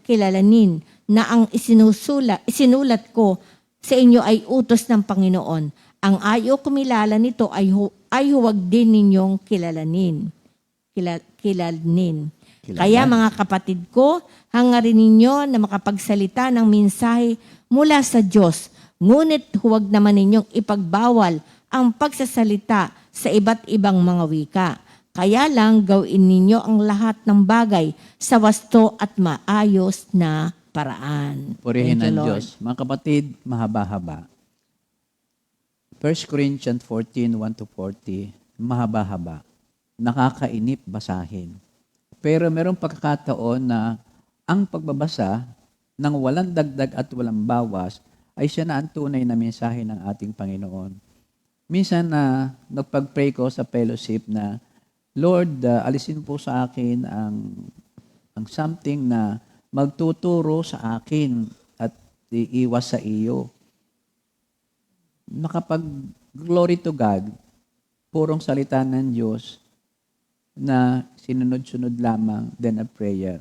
kilalanin na ang isinulat ko sa inyo ay utos ng Panginoon. Ang ayaw kumilala nito ay huwag din ninyong kilalanin. Kaya mga kapatid ko, hangarin ninyo na makapagsalita ng mensahe mula sa Diyos. Ngunit huwag naman ninyong ipagbawal ang pagsasalita sa iba't ibang mga wika. Kaya lang gawin ninyo ang lahat ng bagay sa wasto at maayos na paraan. Purihin Thank you, ang Lord. Diyos. Mga kapatid, mahaba-haba. 1 Corinthians 14, 1-40, mahaba-haba. Nakakainip basahin. Pero merong pagkakataon na ang pagbabasa ng walang dagdag at walang bawas ay siya na ang tunay na mensahe ng ating Panginoon. Minsan na nagpag-pray ko sa fellowship na, Lord, alisin po sa akin ang something na magtuturo sa akin at iiwas sa iyo. Glory to God, purong salita ng Diyos na sinunod-sunod lamang then a prayer.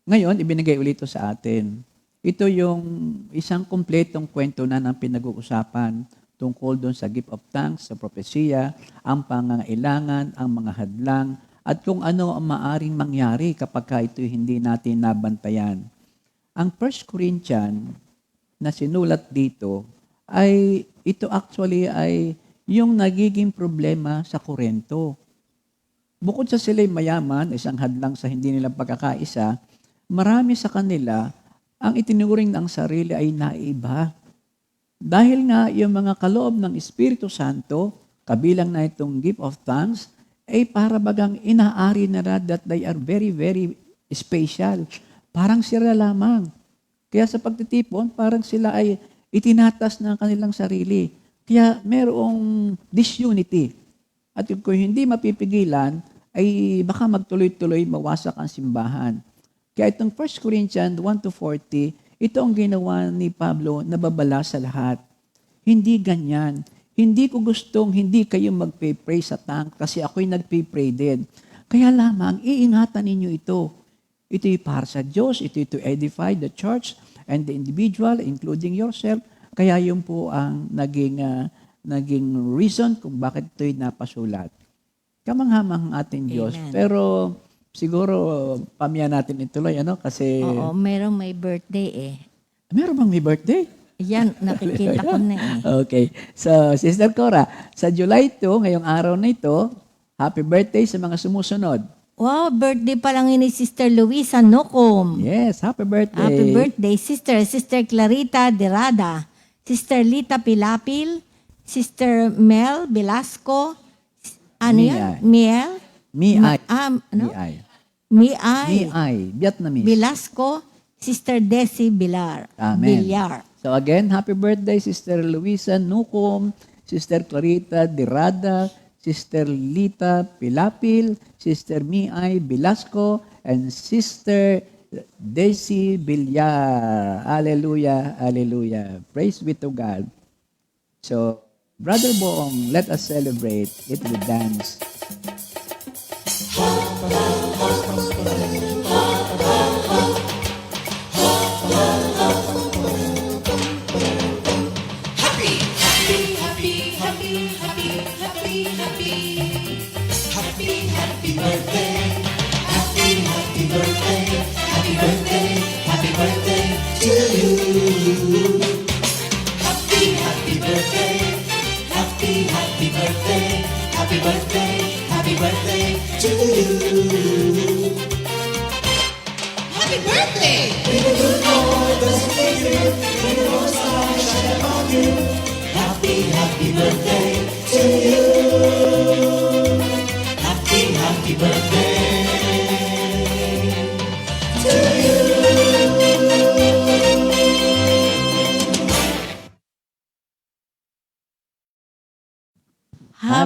Ngayon, ibinigay ulit ito sa atin. Ito yung isang kumpletong kwento na ng pinag-uusapan tungkol doon sa gift of tongues, sa propesya, ang pangangailangan, ang mga hadlang, at kung ano ang maaring mangyari kapag ito hindi natin nabantayan. Ang 1 Corinthians na sinulat dito ay ito actually ay yung nagiging problema sa Korinto. Bukod sa sila'y mayaman, isang hadlang sa hindi nilang pagkakaisa, marami sa kanila ang itinuring ng sarili ay naiba. Dahil nga yung mga kaloob ng Espiritu Santo, kabilang na itong gift of tongues, ay para bagang inaari na that they are very, very special. Parang sila lamang. Kaya sa pagtitipon, parang sila ay itinatas ng kanilang sarili. Kaya merong disunity. At kung hindi mapipigilan, ay baka magtuloy-tuloy mawasak ang simbahan. Kaya itong 1 Corinthians 1-40, ito ang ginawa ni Pablo na babala sa lahat. Hindi ganyan. Hindi ko gustong hindi kayo magpe-pray sa tongue kasi ako'y nagpe-pray din. Kaya lamang, iingatan ninyo ito. Ito'y para sa Diyos, ito'y to edify the church and the individual, including yourself. Kaya yun po ang naging reason kung bakit ito'y napasulat. Kamanghamang ang ating Diyos. Amen. Pero siguro, pamya natin ituloy, kasi... Oo, merong may birthday eh. Meron bang may birthday? Yan, nakikita ko na eh. Okay. So, Sister Cora, sa July 2, ngayong araw na ito, happy birthday sa mga sumusunod. Wow, birthday pa lang ni Sister Luisa Nocom. Yes, happy birthday. Happy birthday, Sister Clarita Derada, Sister Lita Pilapil, Sister Mel Velasco, ano yan? Miel? Mi-ai. Ano? Mi-ai. Miai Mi-ai. Vietnamese. Velasco, Sister Desi Bilar. Amen. Bilyar. So again, happy birthday, Sister Luisa Nucom, Sister Clarita Derada, Sister Lita Pilapil, Sister Mi-ai Velasco, and Sister Desi Bilyar. Hallelujah, hallelujah. Praise be to God. So, Brother Boong, let us celebrate it with dance.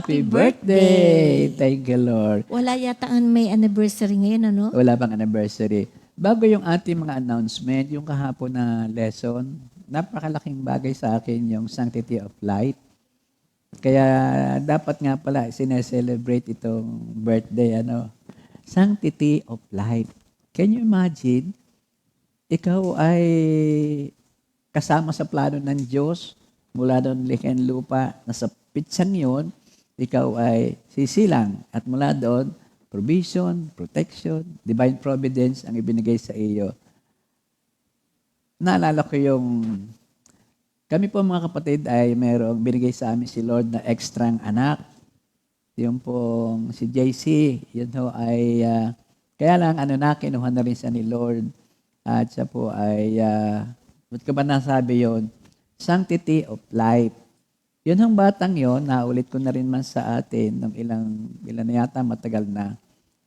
Happy birthday! Thank you, Lord. Wala yata ang may anniversary ngayon, ano? Wala bang anniversary? Bago yung ating mga announcement, yung kahapon na lesson, napakalaking bagay sa akin yung Sanctity of Light. Kaya dapat nga pala sineselebrate itong birthday, Sanctity of Light. Can you imagine? Ikaw ay kasama sa plano ng Diyos mula doon likhain lupa, nasa pitsang yun, ikaw ay sisilang at mula doon, provision, protection, divine providence ang ibinigay sa iyo. Naalala ko kami po mga kapatid ay mayroong binigay sa amin si Lord na extrang anak. Yung pong si JC, yun ho ay, kaya lang kinuha na rin siya ni Lord. At siya po ay, ba't ko ba nasabi yun? Sanctity of Life. Yun ang batang yun, naulit ko na rin man sa atin ng ilan na yata, matagal na.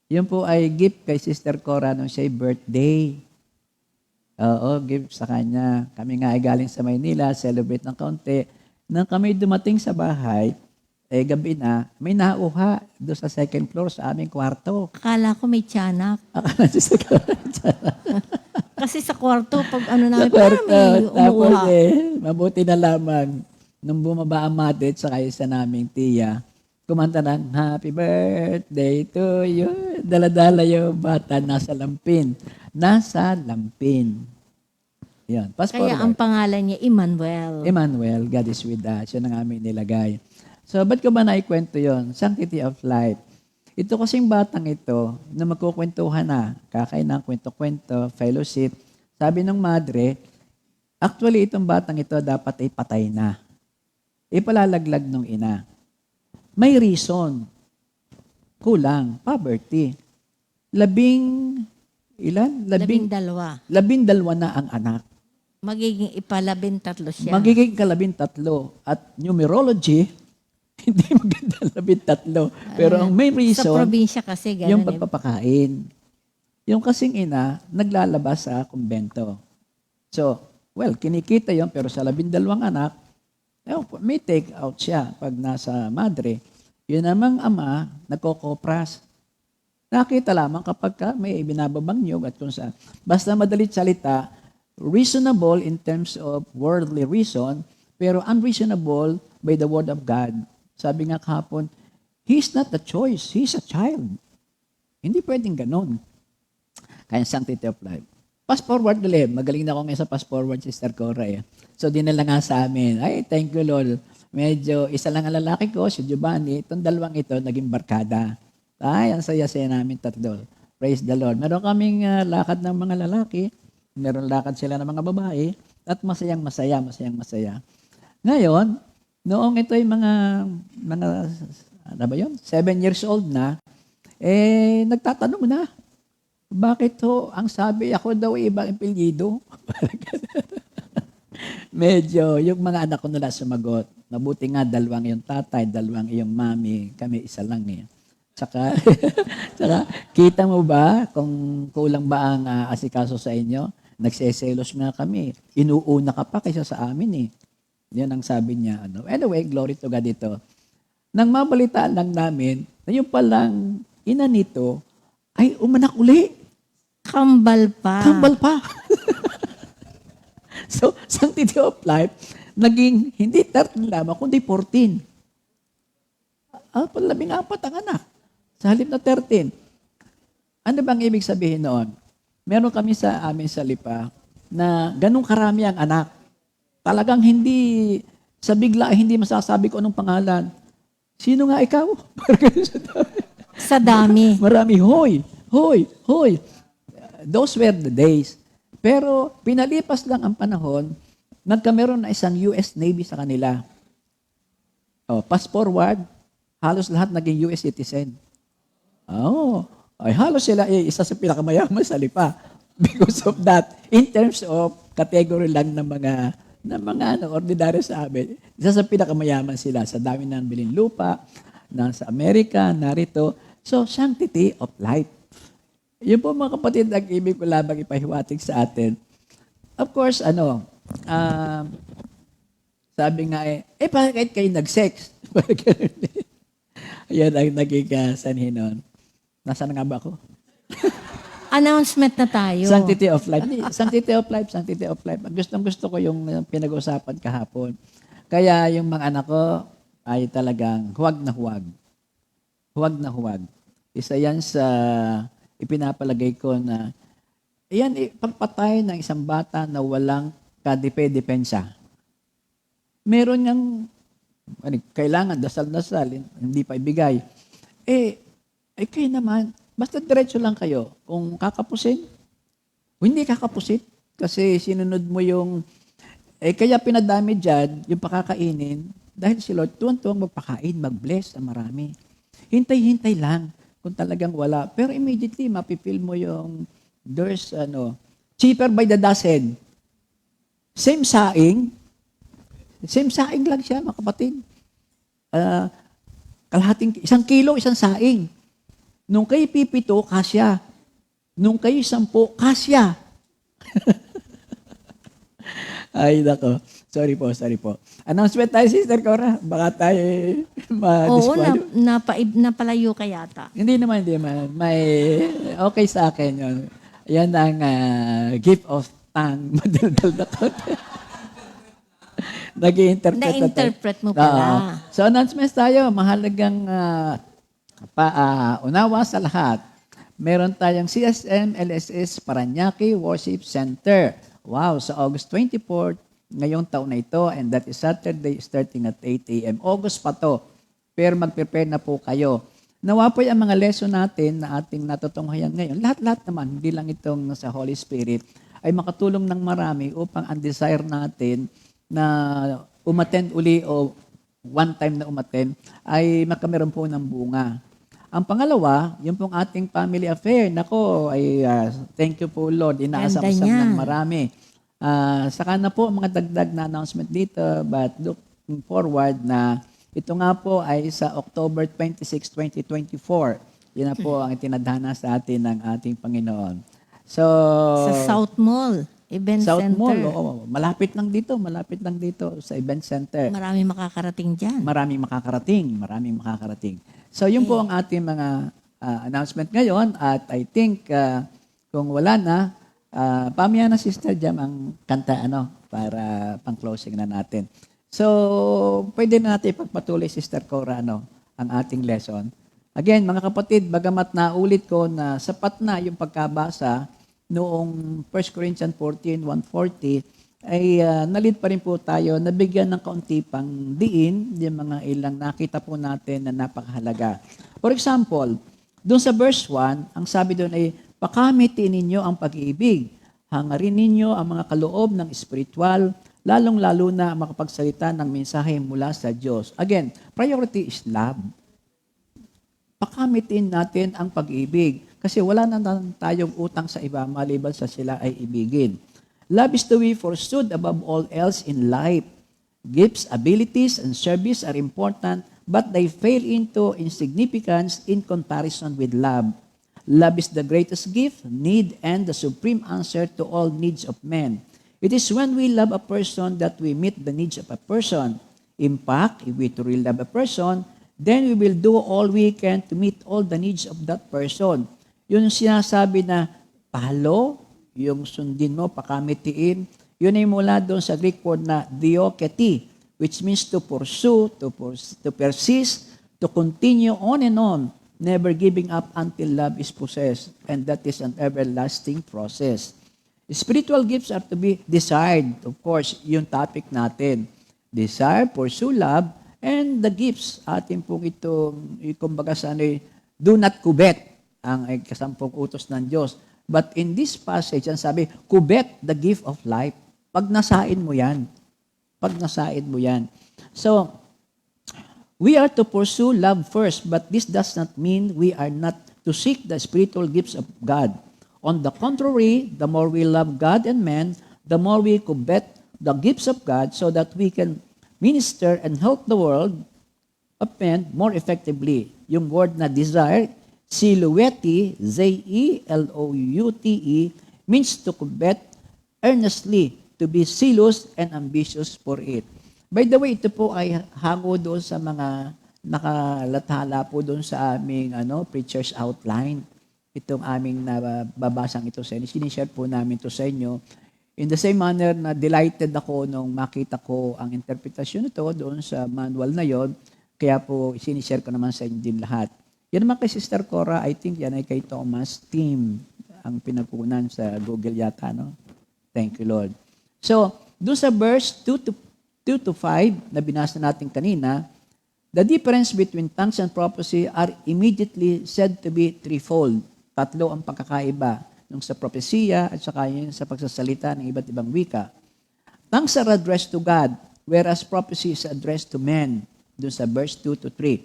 Yun po ay gift kay Sister Cora nung siya'y birthday. Oo, gift sa kanya. Kami nga ay galing sa Maynila, celebrate ng kaunti. Nang kami dumating sa bahay, gabi na, may nauha doon sa second floor sa aming kwarto. Akala ko may tiyanak. Akala siya sa kwarto. Kasi sa kwarto, pag namin, Tapos may umuha. mabuti na lamang, nung bumaba ang matit sa isa naming tiya, kumanta ng Happy Birthday to you. Dala-dala yung bata, nasa lampin. Nasa lampin. Yan. Pass Kaya ang forward. pangalan niya, Emmanuel. Emmanuel, God is with us. Yun ang aming nilagay. So, ba't ko ba naikwento yun? Sanctity of Life. Ito kasing batang ito, na magkukwentuhan na, kakain ng kwento-kwento, fellowship, sabi ng madre, actually itong batang ito dapat ay patay na. Ipalalaglag ng ina. May reason. Kulang. Poverty. Labindalawa. 12 na ang anak. Magiging ipalabintatlo siya. Magiging 13. At numerology, hindi maganda 13. Pero ang main Sa reason, probinsya kasi, yung gano'n. pagpapakain. Yung kasing ina, naglalabas sa kumbento. So, kinikita yon pero sa 12 anak, may take out siya pag nasa madre. Yun namang ama, nagkokopras. Nakita lamang kapag may binababang niyog at kung saan. Basta madalit salita, reasonable in terms of worldly reason, pero unreasonable by the word of God. Sabi nga kahapon, he's not a choice, he's a child. Hindi pwedeng ganun. Kaya Sanctity of Life. Fast forward ulit. Magaling na ako ngayon sa fast forward, Sister Cora. So, dinala nga sa amin. Ay, thank you, Lord. Medyo, isa lang ang lalaki ko, si Giovanni. Itong dalawang ito, naging barkada. Ay, ang saya-saya namin tatlo. Praise the Lord. Meron kaming lakad ng mga lalaki. Meron lakad sila ng mga babae. At masayang masaya. Ngayon, noong ito ay mga 7 years old na, nagtatanong na, bakit ho, ang sabi ako daw ibang apelyido? Medyo, yung mga anak ko nila sumagot. Mabuti nga, 2 yung tatay, 2 yung mami, kami isa lang Tsaka, kita mo ba kung kulang ba ang asikaso sa inyo? Nagseselos nga kami. Inuuna ka pa kaysa sa amin Yan ang sabi niya. Anyway, glory to God ito. Nang mabalitaan lang namin, na yung palang ina nito, ay umanak uli. Kambal pa. So, Sanctity of Life, naging hindi 13 lamang, kundi 14. 14 ang anak. Sa halip na 13. Ano bang ibig sabihin noon? Meron kami sa amin sa Lipa na ganun karami ang anak. Talagang hindi, sa bigla, hindi masasabi ko anong pangalan. Sino nga ikaw? Sa dami. Marami, hoy. Those were the days. Pero pinalipas lang ang panahon, nagkameron na isang US Navy sa kanila. Fast forward, halos lahat naging US citizen. Ay halos sila isa sa pinakamayaman sa Lipa. Because of that, in terms of category lang ng mga ordinary sa amin, isa sa pinakamayaman sila sa dami ng bilin lupa, nasa Amerika, narito. So, Sanctity of Life. Yun po mga kapatid, ang ibig ko lamang ipahiwatig sa atin. Of course, sabi nga bakit kayo nag-sex? Yan ang naging sanhi nun. Nasaan nga ba ako? Announcement na tayo. Sanctity of life. Sanctity of life, sanctity of life. Gusto ko yung pinag-usapan kahapon. Kaya yung mga anak ko ay talagang huwag na huwag. Huwag na huwag. Isa yan sa ipinapalagay ko na yan, pagpatay ng isang bata na walang kadepensa. Meron niyang kailangan dasal-dasal, hindi pa ibigay. Kayo naman, basta diretso lang kayo. Kung kakapusin, o hindi kakapusin. Kasi sinunod mo yung, kaya pinadami dyan, yung pakakainin, dahil si Lord, tuwang-tuwang magpakain, mag-bless na marami. Hintay-hintay lang kung talagang wala. Pero immediately, mapipil mo yung, there's, cheaper by the dozen. Same saing lang siya, mga kapatid. Isang kilo, isang saing. Nung kayo pipito, kasya. Nung kayo 10, kasya. Ay, nako. Sorry po. Announcement tayo, Sister Cora. Baka tayo Oo, ma-disqualify. napalayo ka yata. Hindi naman. May okay sa akin yun. Yan ang gift of tongue. Madaldal na ko. Na-interpret mo pala. So, announcements tayo. Mahalagang unawa sa lahat. Meron tayong CSM LSS Parañaque Worship Center. Wow, sa August 24, ngayong taon na ito, and that is Saturday starting at 8 a.m. August pa to, pero mag-prepare na po kayo. Nawa po yung mga lesson natin na ating natutunghayan ngayon. Lahat-lahat naman, hindi lang itong sa Holy Spirit, ay makatulong ng marami upang ang desire natin na umattend uli o one time na umattend ay makameron po ng bunga. Ang pangalawa, yung pong ating family affair. Nako, ay thank you po Lord. Inaasam-asam ng marami. Saka na po mga dagdag na announcement dito, but looking forward na ito nga po ay sa October 26, 2024. Yan na po ang itinadhana sa atin ng ating Panginoon. So, sa South Mall Event South Center. Mall, oo. Malapit lang dito sa Event Center. Maraming makakarating dyan. Maraming makakarating. So, yun po ang ating mga announcement ngayon. At I think, kung wala na, pamaya na Sister Jam ang kanta, para pang-closing na natin. So, pwede na natin ipagpatuloy, Sister Cora, ang ating lesson. Again, mga kapatid, bagamat naulit ko na sapat na yung pagkabasa noong 1 Corinthians 14, 140, ay nalid pa rin po tayo, nabigyan ng kaunti pang diin, yung mga ilang nakita po natin na napakahalaga. For example, doon sa verse 1, ang sabi doon ay, pakamitin ninyo ang pag-iibig, hangarin ninyo ang mga kaloob ng espiritual, lalong-lalo na makapagsalita ng mensahe mula sa Diyos. Again, priority is love. Pakamitin natin ang pag-ibig. Kasi wala na tayong utang sa iba maliban sa sila ay ibigin. Love is to be pursued above all else in life. Gifts, abilities, and service are important, but they fail into insignificance in comparison with love. Love is the greatest gift, need, and the supreme answer to all needs of men. It is when we love a person that we meet the needs of a person. In fact, if we truly love a person, then we will do all we can to meet all the needs of that person. Yun yung sinasabi na palo, yung sundin mo, pakamitiin, yun ay mula doon sa Greek word na dioketi, which means to pursue, to persist, to continue on and on, never giving up until love is possessed. And that is an everlasting process. Spiritual gifts are to be desired. Of course, yung topic natin. Desire, pursue love, and the gifts. Atin pong itong, kumbaga sa do not covet ang kasampung utos ng Diyos. But in this passage, ang sabi, covet the gift of life. Pag nasain mo yan. So, we are to pursue love first, but this does not mean we are not to seek the spiritual gifts of God. On the contrary, the more we love God and men, the more we covet the gifts of God so that we can minister and help the world of men more effectively. Yung word na desire, Zeloute, Z-E-L-O-U-T-E, means to covet earnestly, to be zealous and ambitious for it. By the way, ito po ay hango doon sa mga nakalathala po doon sa aming preacher's outline. Itong aming nababasang ito sa inyo. Sinishare po namin ito sa inyo. In the same manner na delighted ako nung makita ko ang interpretasyon nito doon sa manual na yon. Kaya po sinishare ko naman sa inyo din lahat. Yan naman kay Sister Cora, I think yan ay kay Thomas Team ang pinagkunan sa Google yata, no? Thank you, Lord. So, doon sa verse 2 to 5 na binasa natin kanina, the difference between tongues and prophecy are immediately said to be threefold. Tatlo ang pagkakaiba yung sa propesya at saka yung sa pagsasalita ng iba't ibang wika. Tongues are addressed to God, whereas prophecy is addressed to men. Doon sa verse 2 to 3.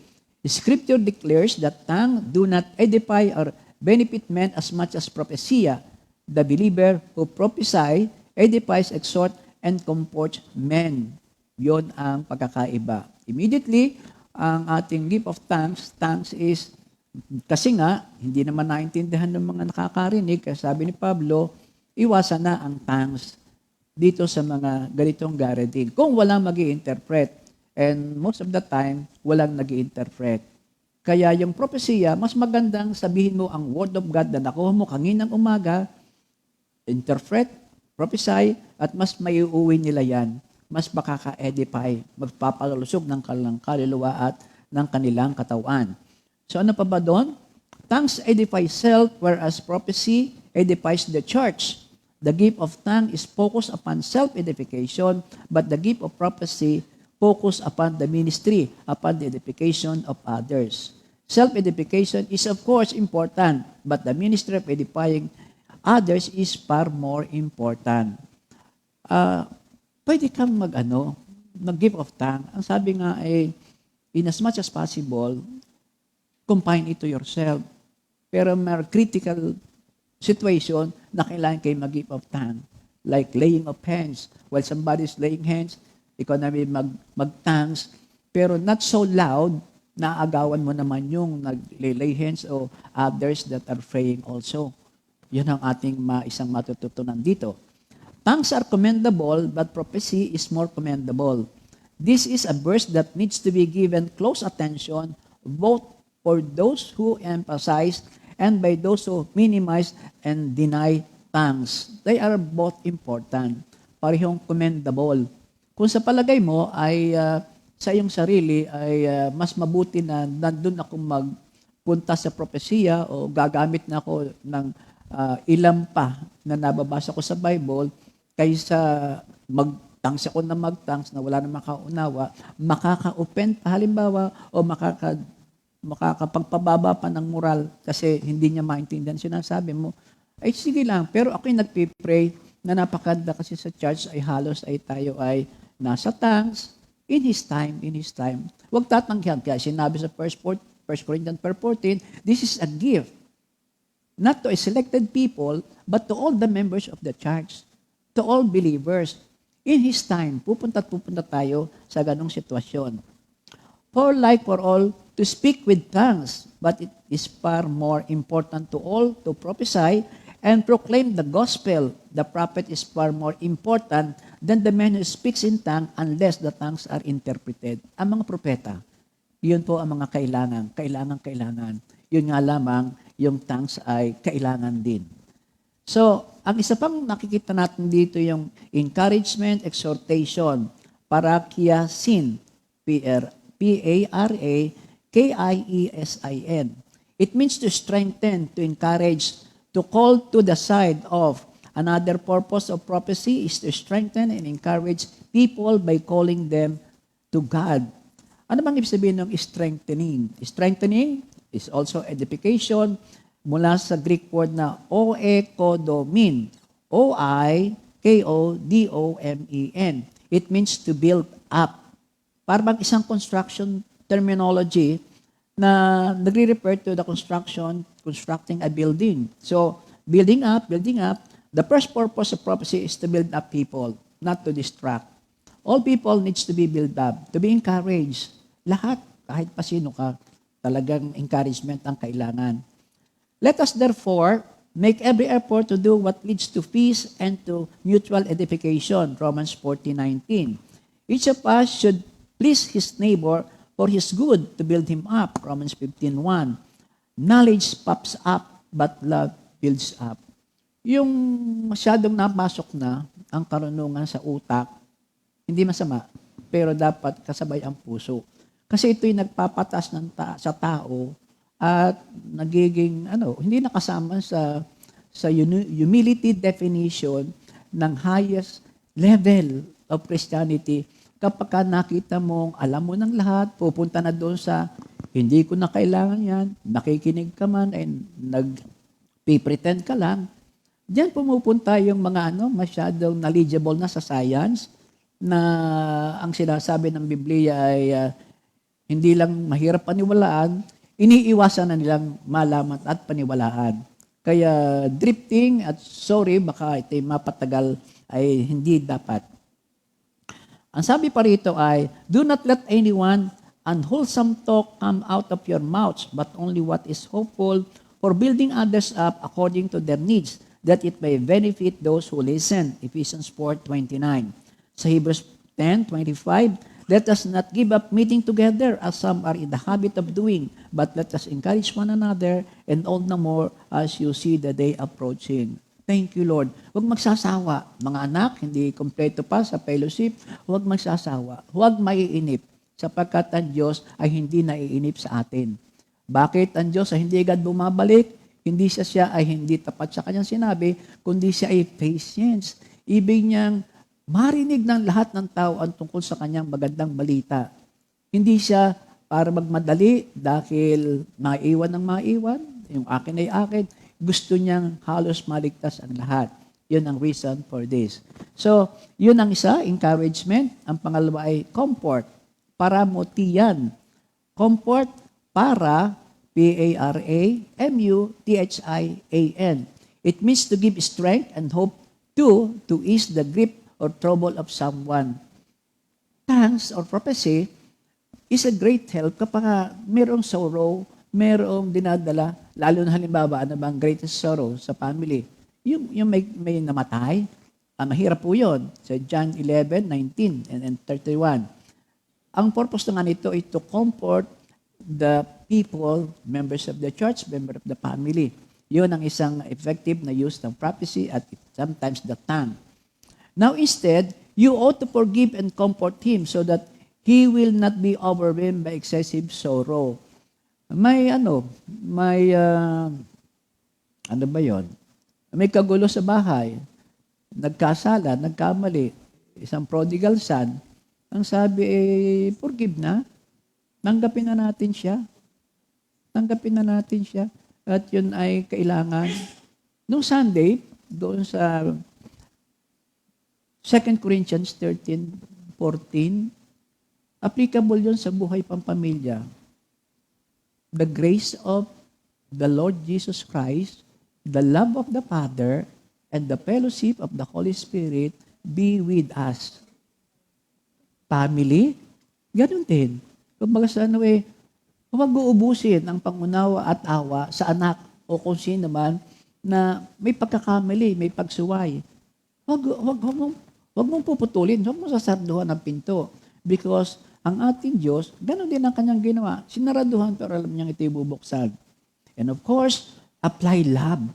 Scripture declares that tongues do not edify or benefit men as much as propesya. The believer who prophesy edifies, exhort, and comforts men. Yon ang pagkakaiba. Immediately, ang ating gift of tongues is, kasi nga, hindi naman naintindihan ng mga nakakarinig, kaya sabi ni Pablo, iwasan na ang tongues dito sa mga ganitong gathering. Kung walang mag-i-interpret, and most of the time, walang nag-i-interpret. Kaya yung propesya, mas magandang sabihin mo ang word of God na nakuha mo kaninang umaga, interpret, prophesy, at mas maiuwi nila yan. Mas makaka-edify, magpapalusog ng kanilang kaluluwa at ng kanilang katawan. So ano pa ba doon? Tongues edify self, whereas prophecy edifies the church. The gift of tongue is focused upon self-edification, but the gift of prophecy focus upon the ministry, upon the edification of others. Self-edification is of course important, but the ministry of edifying others is far more important. Pwede kang mag-give of tongue. Ang sabi nga ay, in as much as possible, confine it to yourself. Pero may critical situation na kailangan kayo mag-give of tongue. Like laying of hands. While somebody is laying hands, ikaw na may mag-tongues. Pero not so loud na agawan mo naman yung nag-lay hands o others that are praying also. Yun ang ating isang matututunan dito. Tongues are commendable, but prophecy is more commendable. This is a verse that needs to be given close attention, both for those who emphasize and by those who minimize and deny tongues. They are both important. Parehong commendable. Kung sa palagay mo ay sa iyong sarili ay mas mabuti na nandun ako magpunta sa propesya o gagamit na ako ng ilan pa na nababasa ko sa Bible, kaysa mag-tangs ako na mag-tangs na wala na makaunawa, makaka-offend pa halimbawa o makakapagpababa pa ng moral kasi hindi niya maintindihan sinasabi mo, ay sige lang. Pero ako'y nagpipray na napakanda kasi sa church ay halos ay tayo ay nasa tongues in His time. Huwag tatanggihan. Kaya sinabi sa 1 Corinthians 4:14, this is a gift, not to a selected people, but to all the members of the church. To all believers. In His time, pupunta tayo sa ganong sitwasyon. For like for all, to speak with tongues, but it is far more important to all to prophesy and proclaim the gospel. The prophet is far more important than the man who speaks in tongue unless the tongues are interpreted. Ang mga propeta, yun po ang mga kailangan. Yun nga lamang, yung tongues ay kailangan din. So, ang isa pang nakikita natin dito yung encouragement, exhortation, parakiasin, P-A-R-A-K-I-E-S-I-N. It means to strengthen, to encourage, to call to the side of. Another purpose of prophecy is to strengthen and encourage people by calling them to God. Ano bang ibig sabihin ng strengthening? Strengthening is also edification, mula sa Greek word na oikodomin. O-I-K-O-D-O-M-E-N. It means to build up. Parang isang construction terminology na nagre-refer to the constructing a building. So, building up. The first purpose of prophecy is to build up people, not to distract. All people needs to be built up, to be encouraged. Lahat, kahit pa sino ka, talagang encouragement ang kailangan. Let us therefore make every effort to do what leads to peace and to mutual edification. Romans 14:19. Each of us should please his neighbor for his good to build him up. Romans 15:1. Knowledge puffs up, but love builds up. Yung masyadong napasok na ang karunungan sa utak, hindi masama, pero dapat kasabay ang puso. Kasi ito'y nagpapatas sa tao at nagiging hindi nakasama sa humility definition ng highest level of Christianity. Kapag ka nakita mong alam mo ng lahat, pupunta na doon sa hindi ko na kailangan yan, nakikinig ka man, ay nag-pretend ka lang, diyan pumupunta yung mga masyadong knowledgeable na sa science, na ang sinasabi ng Biblia ay hindi lang mahirap paniwalaan, iniiwasan na nilang malaman at paniwalaan. Kaya drifting at sorry, baka ito'y mapatagal, ay hindi dapat. Ang sabi pa rito ay, do not let anyone unwholesome talk come out of your mouths, but only what is hopeful for building others up according to their needs, that it may benefit those who listen. Ephesians 4:29. Sa Hebrews 10:25, let us not give up meeting together as some are in the habit of doing, but let us encourage one another, and all the more as you see the day approaching. Thank you, Lord. Huwag magsasawa. Mga anak, hindi kompleto pa sa fellowship, huwag magsasawa. Huwag maiinip, sapagkat ang Diyos ay hindi naiinip sa atin. Bakit ang Diyos ay hindi agad bumabalik? Hindi siya ay hindi tapat sa kanyang sinabi, kundi siya ay patience. Ibig niyang marinig ng lahat ng tao ang tungkol sa kanyang magandang balita. Hindi siya para magmadali dahil maiwan ng maiwan, yung akin ay akin. Gusto niyang halos maligtas ang lahat. Yun ang reason for this. So, yun ang isa, encouragement. Ang pangalawa ay comfort. Paramutian. Comfort para, P-A-R-A-M-U-T-H-I-A-N. It means to give strength and hope to ease the grip or trouble of someone. Tongues or prophecy is a great help kapag mayroong sorrow, mayroong dinadala, lalo na halimbawa, ano bang greatest sorrow sa family? Yung may namatay, mahirap po yun. Sa John 11:19 and 31. Ang purpose nga nito ay to comfort the people, members of the church, member of the family. Yun ang isang effective na use ng prophecy at sometimes the tongue. Now instead, you ought to forgive and comfort him so that he will not be overwhelmed by excessive sorrow. May ano ba yon? May kagulo sa bahay. Nagkasala, nagkamali. Isang prodigal son. Ang sabi forgive na. Tanggapin na natin siya. Tanggapin na natin siya. At yun ay kailangan. Noong Sunday, doon sa 2 Corinthians 13:14, applicable yun sa buhay pampamilya. The grace of the Lord Jesus Christ, the love of the Father, and the fellowship of the Holy Spirit be with us. Family, ganun din. Kumbaga sa huwag uubusin ang pangunawa at awa sa anak o kung sino man na may pagkakamali, may pagsuway. Huwag mong puputulin, huwag mong sasarduhan ang pinto. Because ang ating Diyos, gano'n din ang kanyang ginawa. Sinaraduhan pero alam niyang ito'y bubuksan. And of course, apply love.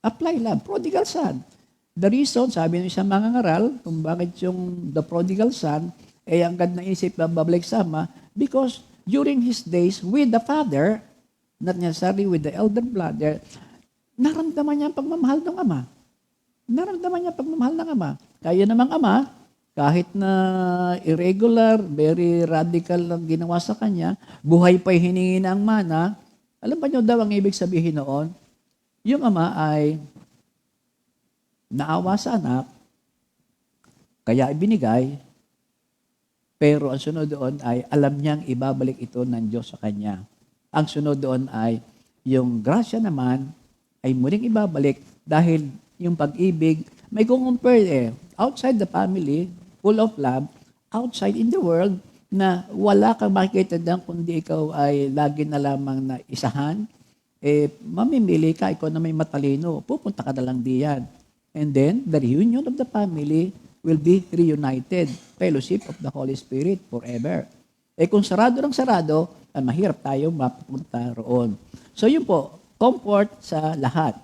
Apply love. Prodigal son. The reason, sabi ng isang mangangaral, kung bakit yung the prodigal son, ang ganda naisip na babalik sama, because during his days with the father, not necessarily with the elder brother, naramdaman niya ang pagmamahal ng ama. Naramdaman niya ang pagmamahal ng ama. Kaya namang ama, kahit na irregular, very radical ang ginawa sa kanya, buhay pa'y hiningi na ang mana, alam ba niyo daw ang ibig sabihin noon? Yung ama ay naawa sa anak, kaya ibinigay, pero ang sunod doon ay alam niyang ibabalik ito ng Diyos sa kanya. Ang sunod doon ay yung grasya naman ay muling ibabalik dahil yung pag-ibig, may compare outside the family, full of love, outside in the world, na wala kang makikita dyan kundi ikaw ay lagi na lamang na isahan, mamimili ka, ikaw na may matalino, pupunta ka na lang diyan. And then, the reunion of the family will be reunited, fellowship of the Holy Spirit forever. Kung sarado ng sarado, mahirap tayo mapunta roon. So yun po, comfort sa lahat.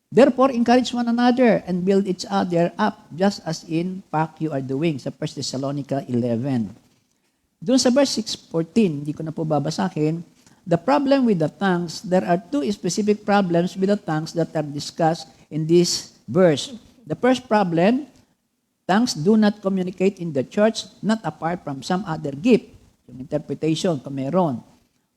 Therefore, encourage one another and build each other up just as in fact you are doing sa 1 Thessalonica 11. Doon sa verse 6:14, hindi ko na po babasahin, the problem with the tongues, there are two specific problems with the tongues that are discussed in this verse. The first problem, tongues do not communicate in the church, not apart from some other gift, yung interpretation, kung meron.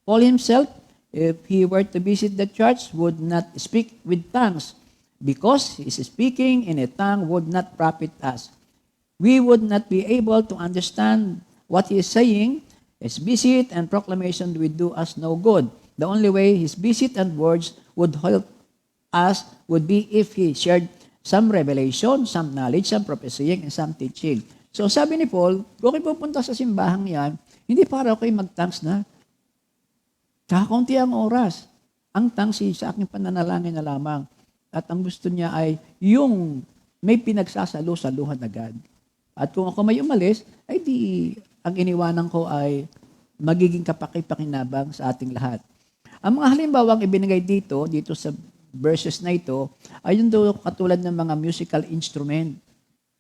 Paul himself, if he were to visit the church, would not speak with tongues, because his speaking in a tongue would not profit us. We would not be able to understand what he is saying. His visit and proclamation would do us no good. The only way his visit and words would help us would be if he shared some revelation, some knowledge, some prophesying, and some teaching. So sabi ni Paul, kung kayo pupunta sa simbahang yan, hindi para kayo mag-tongues na. Kakaunti ang oras. Ang tongues sa aking pananalangin na lamang. At ang gusto niya ay yung may pinagsasalo-saluhan agad. At kung ako may umalis, ay di ang iniwanan ko ay magiging kapaki-pakinabang sa ating lahat. Ang mga halimbawang ibinigay dito sa verses na ito, ay yung daw katulad ng mga musical instrument.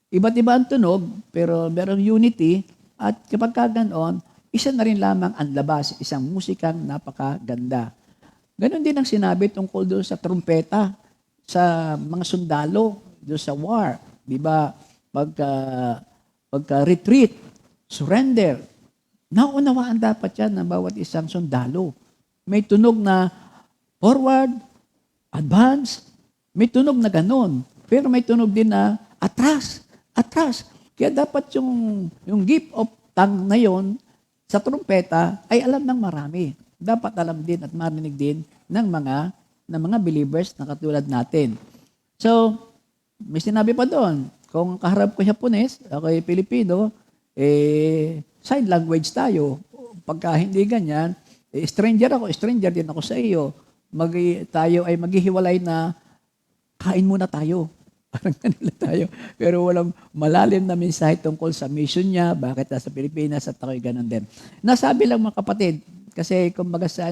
Iba't iba ang tunog, pero merong unity, at kapag ganoon, isa na rin lamang ang labas, isang musikang napakaganda. Ganon din ang sinabi tungkol doon sa trumpeta, sa mga sundalo, doon sa war. Diba? Pagka-retreat, surrender. Naunawaan dapat yan ng bawat isang sundalo. May tunog na forward, advance, may tunog na ganon. Pero may tunog din na atras. Kaya dapat yung gift of tongue na yon sa trumpeta ay alam ng marami. Dapat alam din at marinig din ng mga believers na katulad natin. So, may sinabi pa doon, kung kaharap ko Japones, ako ay Pilipino, sign language tayo. Pagka hindi ganyan, stranger din ako sa iyo. Tayo ay maghihiwalay na kain muna tayo. Parang ganun tayo. Pero walang malalim na mensahe tungkol sa mission niya, bakit nasa Pilipinas at ako'y ganun din. Nasabi lang mga kapatid, kasi kumbaga sa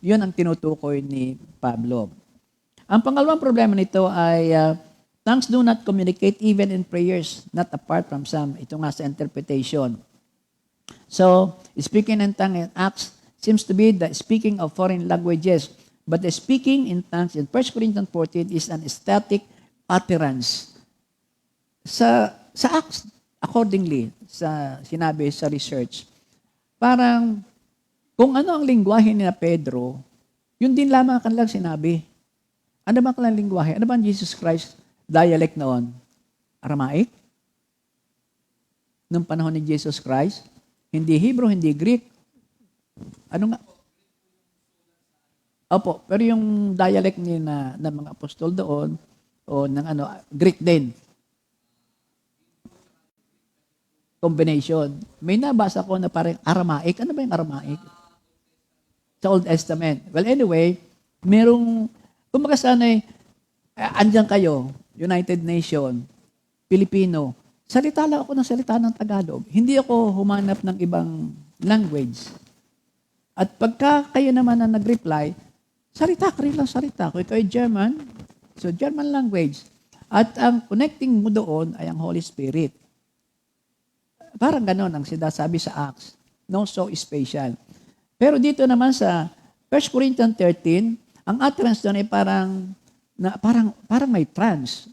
yun ang tinutukoy ni Pablo. Ang pangalawang problema nito ay tongues do not communicate even in prayers, not apart from some. Ito nga sa interpretation. So, speaking in tongues in Acts seems to be the speaking of foreign languages. But the speaking in tongues in 1 Corinthians 14 is an ecstatic utterance. Sa Acts, accordingly, sa sinabi sa research, parang kung ano ang lingwahe ni Pedro, yun din lamang ang kanilang sinabi. Ano ba ang kanilang lingwahe? Ano ba ang Jesus Christ dialect noon? Aramaic? Nung panahon ni Jesus Christ? Hindi Hebrew, hindi Greek. Ano nga? Opo, pero yung dialect ng mga apostol doon, o ng Greek din. Combination. May nabasa ko na parang Aramaic. Ano ba yung Aramaic? Sa Old Testament. Well, anyway, kumbaga sana andyan kayo, United Nation, Pilipino, salita lang ako ng salita ng Tagalog. Hindi ako humanap ng ibang language. At pagka kayo naman na nag-reply, salita ka rin lang salita. Kung ikaw ay German, so German language. At ang connecting mo doon ay ang Holy Spirit. Parang ganon ang sinasabi sa Acts. No, so special. Pero dito naman sa 1 Corinthians 13, ang utterance doon ay parang may trance.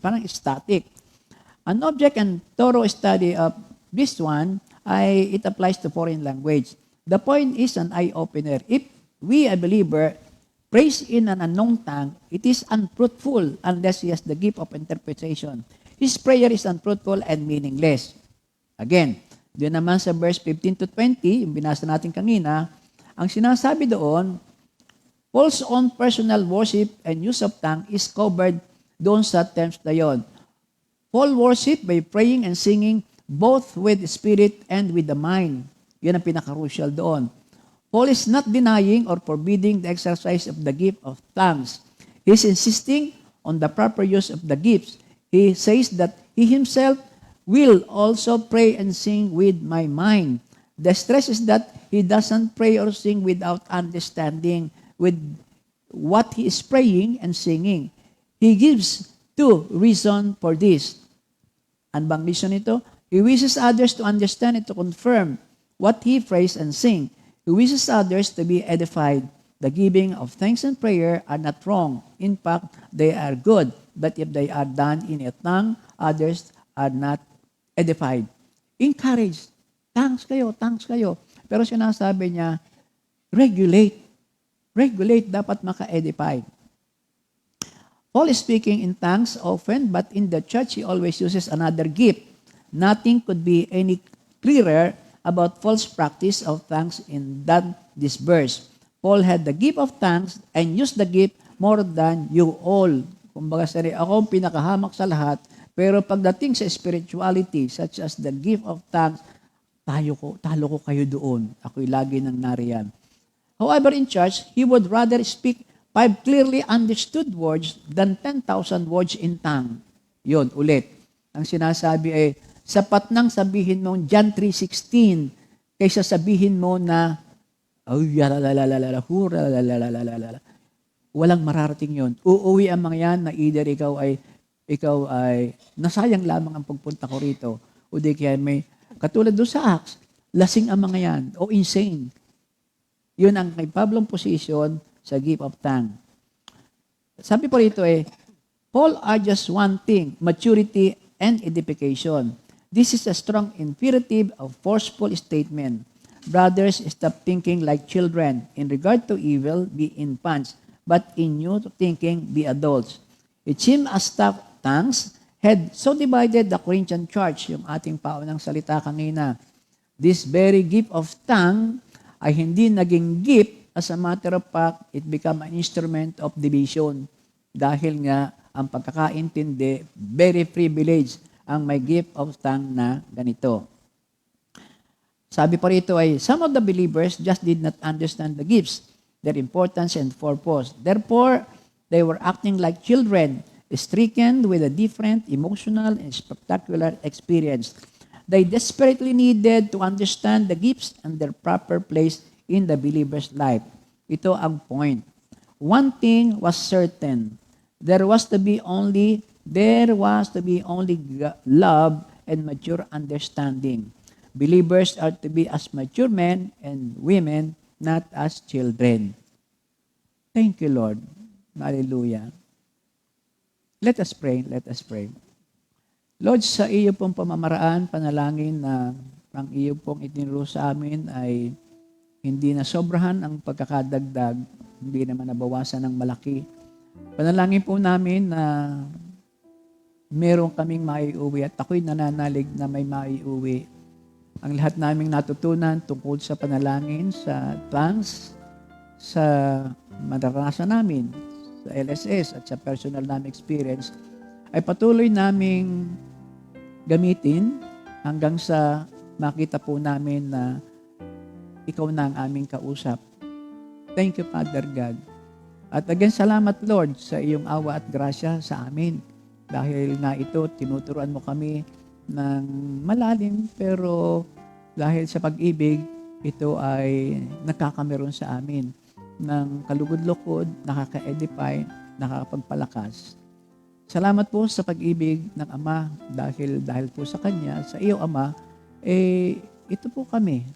Parang static. An object and thorough study of this one it applies to foreign language. The point is an eye-opener. If we, a believer, prays in an unknown tongue, it is unfruitful unless he has the gift of interpretation. His prayer is unfruitful and meaningless. Again, doon naman sa verse 15 to 20, yung binasa natin kanina, ang sinasabi doon, Paul's own personal worship and use of tongue is covered doon sa terms na yon. Paul worship by praying and singing both with the spirit and with the mind. Yan ang pinaka-crucial doon. Paul is not denying or forbidding the exercise of the gift of tongues. He's insisting on the proper use of the gifts. He says that he himself will also pray and sing with my mind. The stress is that he doesn't pray or sing without understanding with what he is praying and singing. He gives two reasons for this. Ano bang reason ito? He wishes others to understand and to confirm what he prays and sing. He wishes others to be edified. The giving of thanks and prayer are not wrong. In fact, they are good. But if they are done in a tongue, others are not edified. Encourage. Thanks kayo, thanks kayo. Pero sinasabi niya, regulate. Regulate, dapat maka-edify. Paul is speaking in tongues often, but in the church, he always uses another gift. Nothing could be any clearer about Paul's practice of tongues in than this verse. Paul had the gift of tongues and used the gift more than you all. Kumbaga, ako ang pinakahamak sa lahat, pero pagdating sa spirituality, such as the gift of tongues, talo ko kayo doon. Ako'y lagi nang nariyan. However, in church, he would rather speak 5 clearly understood words than 10,000 words in tongue. Yun, ulit. Ang sinasabi ay, sapat nang sabihin mo John 3:16 kaysa sabihin mo na, walang mararating yun. Uuwi ang mga yan na either ikaw ay nasayang lamang ang pagpunta ko rito o di kaya may, katulad doon sa Acts, lasing ang mga yan o insane. Yun ang kay Pablong position sa gift of tongue. Sabi po rito Paul urges one thing, maturity and edification. This is a strong imperative of forceful statement. Brothers, stop thinking like children. In regard to evil, be infants. But in new thinking, be adults. It seems as tongues had so divided the Corinthian church, yung ating paunang salita kanina. This very gift of tongue ay hindi naging gift. As a matter of fact, it became an instrument of division. Dahil nga, ang pagkakaintindi, very privileged ang may gift of tongue na ganito. Sabi pa rito some of the believers just did not understand the gifts, their importance and purpose. Therefore, they were acting like children, stricken with a different emotional and spectacular experience. They desperately needed to understand the gifts and their proper place in the believer's life. Ito ang point. One thing was certain. There was to be only love and mature understanding. Believers are to be as mature men and women, not as children. Thank you, Lord. Hallelujah. Let us pray. Lord, sa iyo pong pamamaraan, panalangin na ang iyo pong itinuro sa amin ay hindi na sobrahan ang pagkakadagdag, hindi naman nabawasan ng malaki. Panalangin po namin na meron kaming maiuwi at ako'y nananalig na may maiuwi. Ang lahat naming natutunan tungkol sa panalangin, sa tongues, sa maranasan namin, sa LSS at sa personal namin experience, ay patuloy naming gamitin hanggang sa makita po namin na ikaw na ang aming kausap. Thank you, Father God. At again, salamat, Lord, sa iyong awa at grasya sa amin. Dahil nga ito, tinuturuan mo kami ng malalim, pero dahil sa pag-ibig, ito ay nakakameron sa amin ng kalugod-lukod, nakaka-edify, nakakapagpalakas. Salamat po sa pag-ibig ng Ama dahil po sa Kanya, sa iyo, Ama, ito po kami.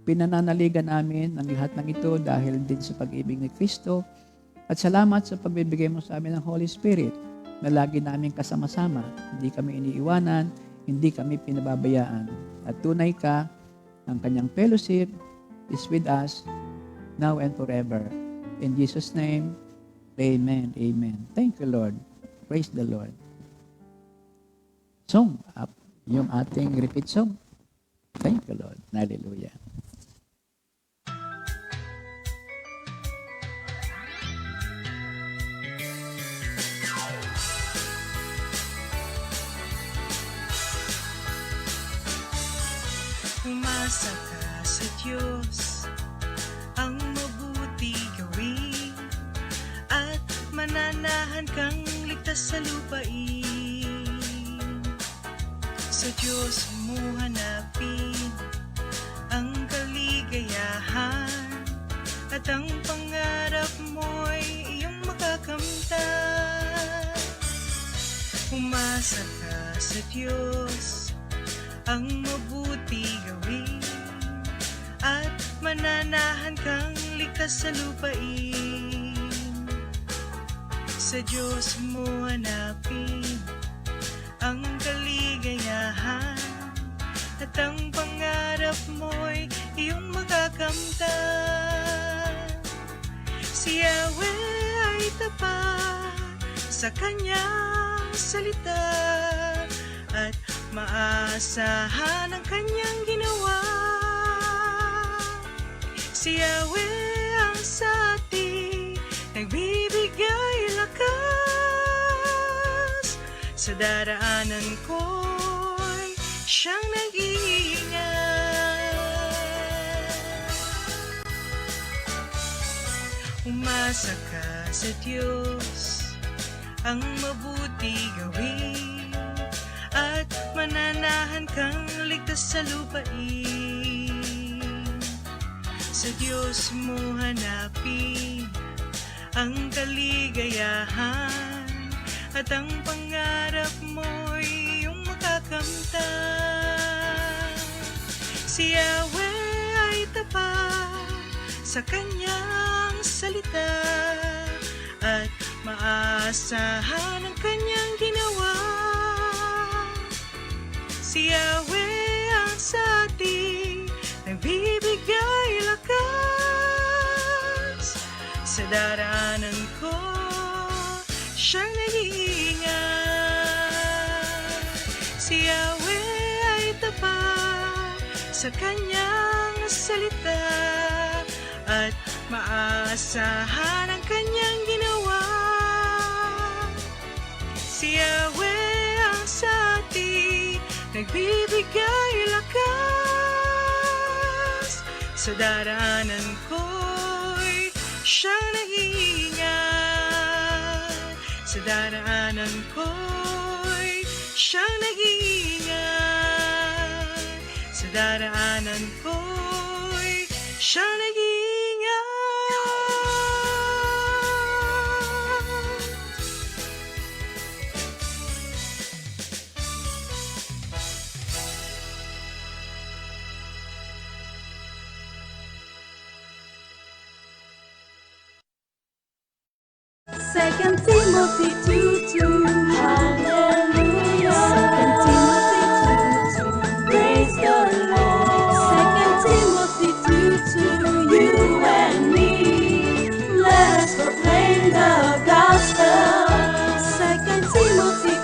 Pinananaligan namin ang lahat ng ito dahil din sa pag-ibig ni Kristo. At salamat sa pagbibigay mo sa amin ng Holy Spirit na lagi namin kasama-sama. Hindi kami iniiwanan, hindi kami pinababayaan. At tunay ka, ang kanyang fellowship is with us now and forever. In Jesus' name, amen, amen. Thank you, Lord. Praise the Lord. Song up, yung ating repeat song. Thank you, Lord. Hallelujah. Umasa ka sa Diyos, ang mabuti gawin, at mananahan kang ligtas sa lupain. Sa Sa Diyos mo hanapin ang kaligayahan, at ang pangarap mo'y iyong makakamtan. Umasa ka sa Diyos, ang mabuti gawin, at mananahan kang ligtas sa lupain. Sa Diyos mo hanapin ang kaligayahan, at ang pangarap mo'y iyong makakamtan. Si Yahweh ay tapat sa kanyang salita, at maasahan ang kanyang ginawa. Si Yahweh ang sa atin nagbibigay lakas. Sa daraanan ko'y siyang nag-iingat. Umasa ka sa Diyos, ang mabuti gawin, at mananahan kang ligtas sa lupain. Sa Diyos mo hanapin ang kaligayahan, at ang pangarap mo'y iyong makakamtan. Si Yahweh ay tapat sa kanyang salita, at maasahan ang kanyang ginawa. Si Yahweh ang sa atin nagbibigay lakas. Sa daraanan ko siyang nag-iingat. Si Yahweh ay tapat sa kanyang salita, at maasahan ang kanyang ginawa. Si Yahweh ang sa atin nagbibigay lakas. Sa daraanan ko'y siyang nag-iingat. Sa daraanan ko'y siyang nag-iingat. Sa daraanan ko'y siyang nag-iingat. Second Timothy 2:2. Hallelujah. Second Timothy 2:2. Praise the Lord. Second Timothy 2:2. You and me, let us proclaim the gospel. Second Timothy